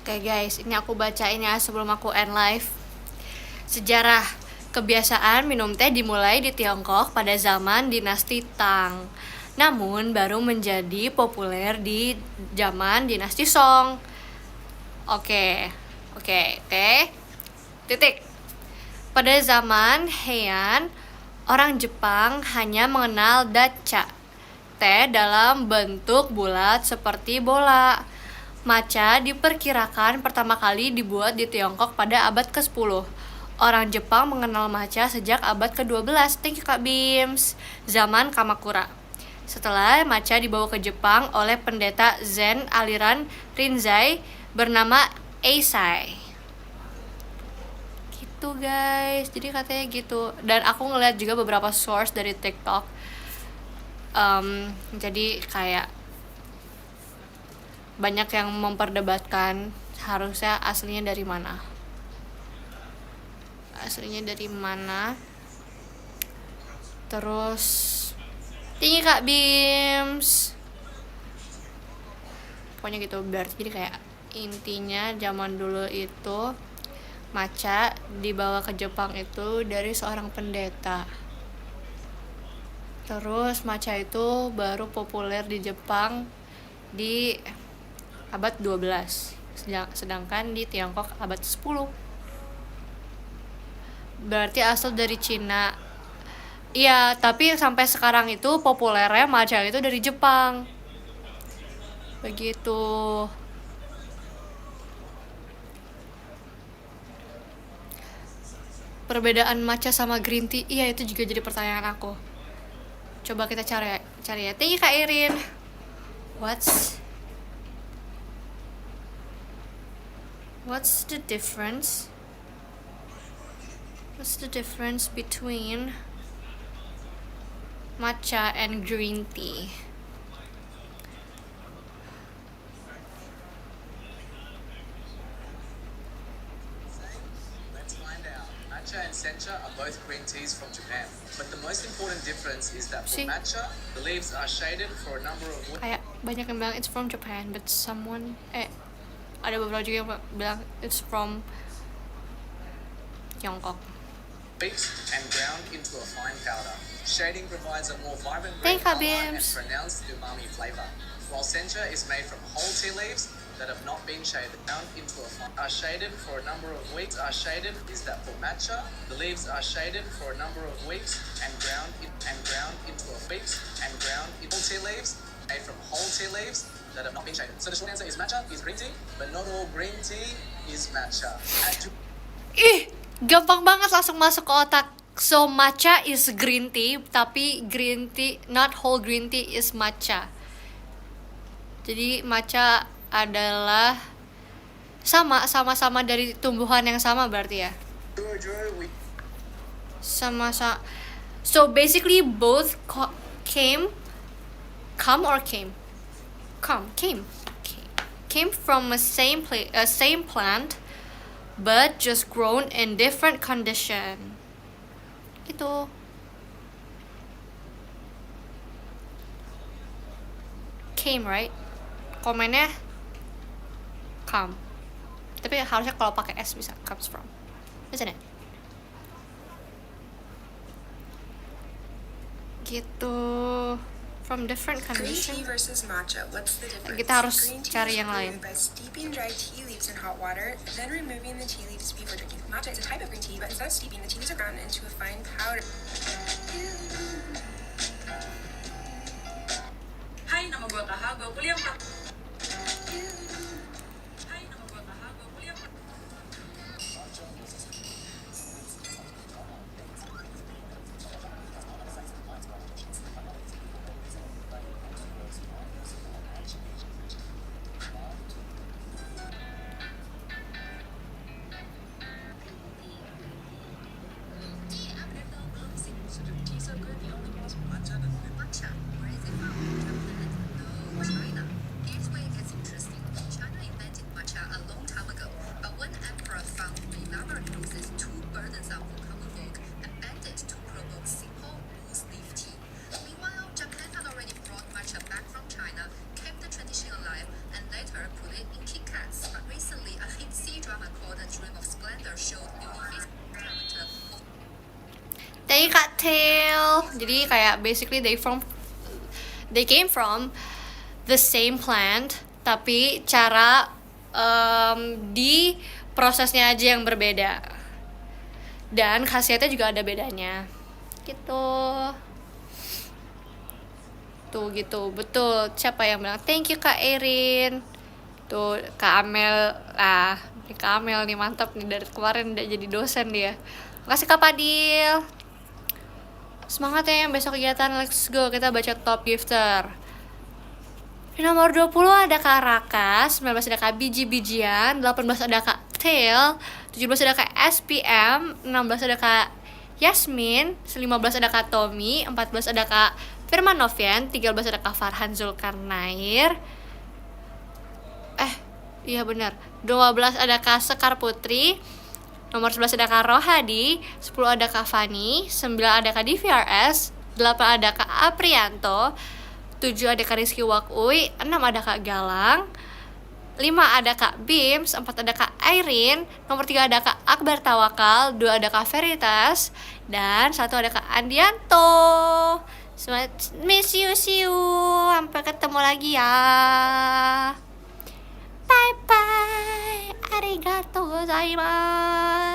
Oke guys, ini aku bacain ya sebelum aku end live. Sejarah kebiasaan minum teh dimulai di Tiongkok pada zaman dinasti Tang. Namun baru menjadi populer di zaman dinasti Song. Oke. Titik. Pada zaman Heian, orang Jepang hanya mengenal datcha, teh dalam bentuk bulat seperti bola. Matcha diperkirakan pertama kali dibuat di Tiongkok pada abad ke-10. Orang Jepang mengenal matcha sejak abad ke-12. Thank you Kak Bims. Zaman Kamakura. Setelah matcha dibawa ke Jepang oleh pendeta Zen aliran Rinzai bernama Eisai. Gitu guys, jadi katanya gitu. Dan aku ngeliat juga beberapa source dari TikTok. Jadi kayak banyak yang memperdebatkan harusnya aslinya dari mana. Terus tinggi Kak Bims. Pokoknya gitu, berarti jadi kayak intinya zaman dulu itu matcha dibawa ke Jepang itu dari seorang pendeta. Terus matcha itu baru populer di Jepang di abad 12, sedangkan di Tiongkok abad 10. Berarti asal dari Cina. Iya, tapi sampai sekarang itu populernya matcha itu dari Jepang. Begitu. Perbedaan matcha sama green tea, iya itu juga jadi pertanyaan aku. Coba kita cari ya. Thank you Kak Irin. What's the difference? What's the difference between matcha and green tea? Let's find out. Matcha and sencha are both green teas from Japan, but the most important difference is that for See? matcha, the leaves are shaded for a number of Kayak banyak yang bilang it's from Japan, but ada beberapa juga yang bilang it's from Tiongkok. weeks and ground into a fine powder. Shading provides a more vibrant green Thank you, color and Bims. pronounced umami flavor, while sencha is made from whole tea leaves that have not been shaded. Ground into a fine are shaded for a number of weeks. Are shaded is that for matcha, the leaves are shaded for a number of weeks and ground into a weeks and ground into tea leaves made from whole tea leaves that have not been shaded. So the short answer is matcha is green tea, but not all green tea is matcha. Ih, gampang banget langsung masuk ke otak. So matcha is green tea, tapi green tea, not whole green tea is matcha. Jadi matcha adalah sama-sama dari tumbuhan yang sama berarti ya. Sama-sama. So basically both came from a same plant, but just grown in different condition. Gitu. Came, right? Komennya come. Tapi harusnya kalau pakai S bisa comes from. Isn't it? Gitu. From different Green condition. tea versus matcha. What's the difference? Kita harus Green tea cari is yang lain. brewed by steeping dry tea leaves in hot water, then removing the tea leaves before drinking. Matcha is a type of green tea, but instead of steeping, the tea leaves are ground into a fine powder. Hai, nama gue Taha, gue kuliah 4. Hai, nama gue Taha, gue kuliah 4. Matcha. Where is it from? Japan? No, China. cocktail. Jadi kayak basically they came from the same plant, tapi cara di prosesnya aja yang berbeda. Dan khasiatnya juga ada bedanya. Gitu. Tuh gitu, betul. Siapa yang bilang thank you Kak Erin? Tuh Kak Amel, ini Kak Amel nih mantap nih, dari kemarin udah jadi dosen dia. Makasih Kak Padil. Semangat ya yang besok kegiatan, let's go, kita baca top gifter. Di nomor 20 ada Kak Raka, 19 ada Kak Biji-bijian, 18 ada Kak Tail, 17 ada Kak SPM, 16 ada Kak Yasmin, 15 ada Kak Tommy, 14 ada Kak Firman Novian, 13 ada Kak Farhan Zulkarnair. Iya benar. 12 ada Kak Sekar Putri, nomor 11 ada Kak Rohadi, 10 ada Kak Fani, 9 ada Kak DVRS, 8 ada Kak Aprianto, 7 ada Kak Rizky Wakuy, 6 ada Kak Galang, 5 ada Kak Bims, 4 ada Kak Airin, nomor 3 ada Kak Akbar Tawakal, 2 ada Kak Veritas, dan 1 ada Kak Andianto. Miss you, see you. Sampai ketemu lagi ya. Bye bye. Arigatou gozaimasu.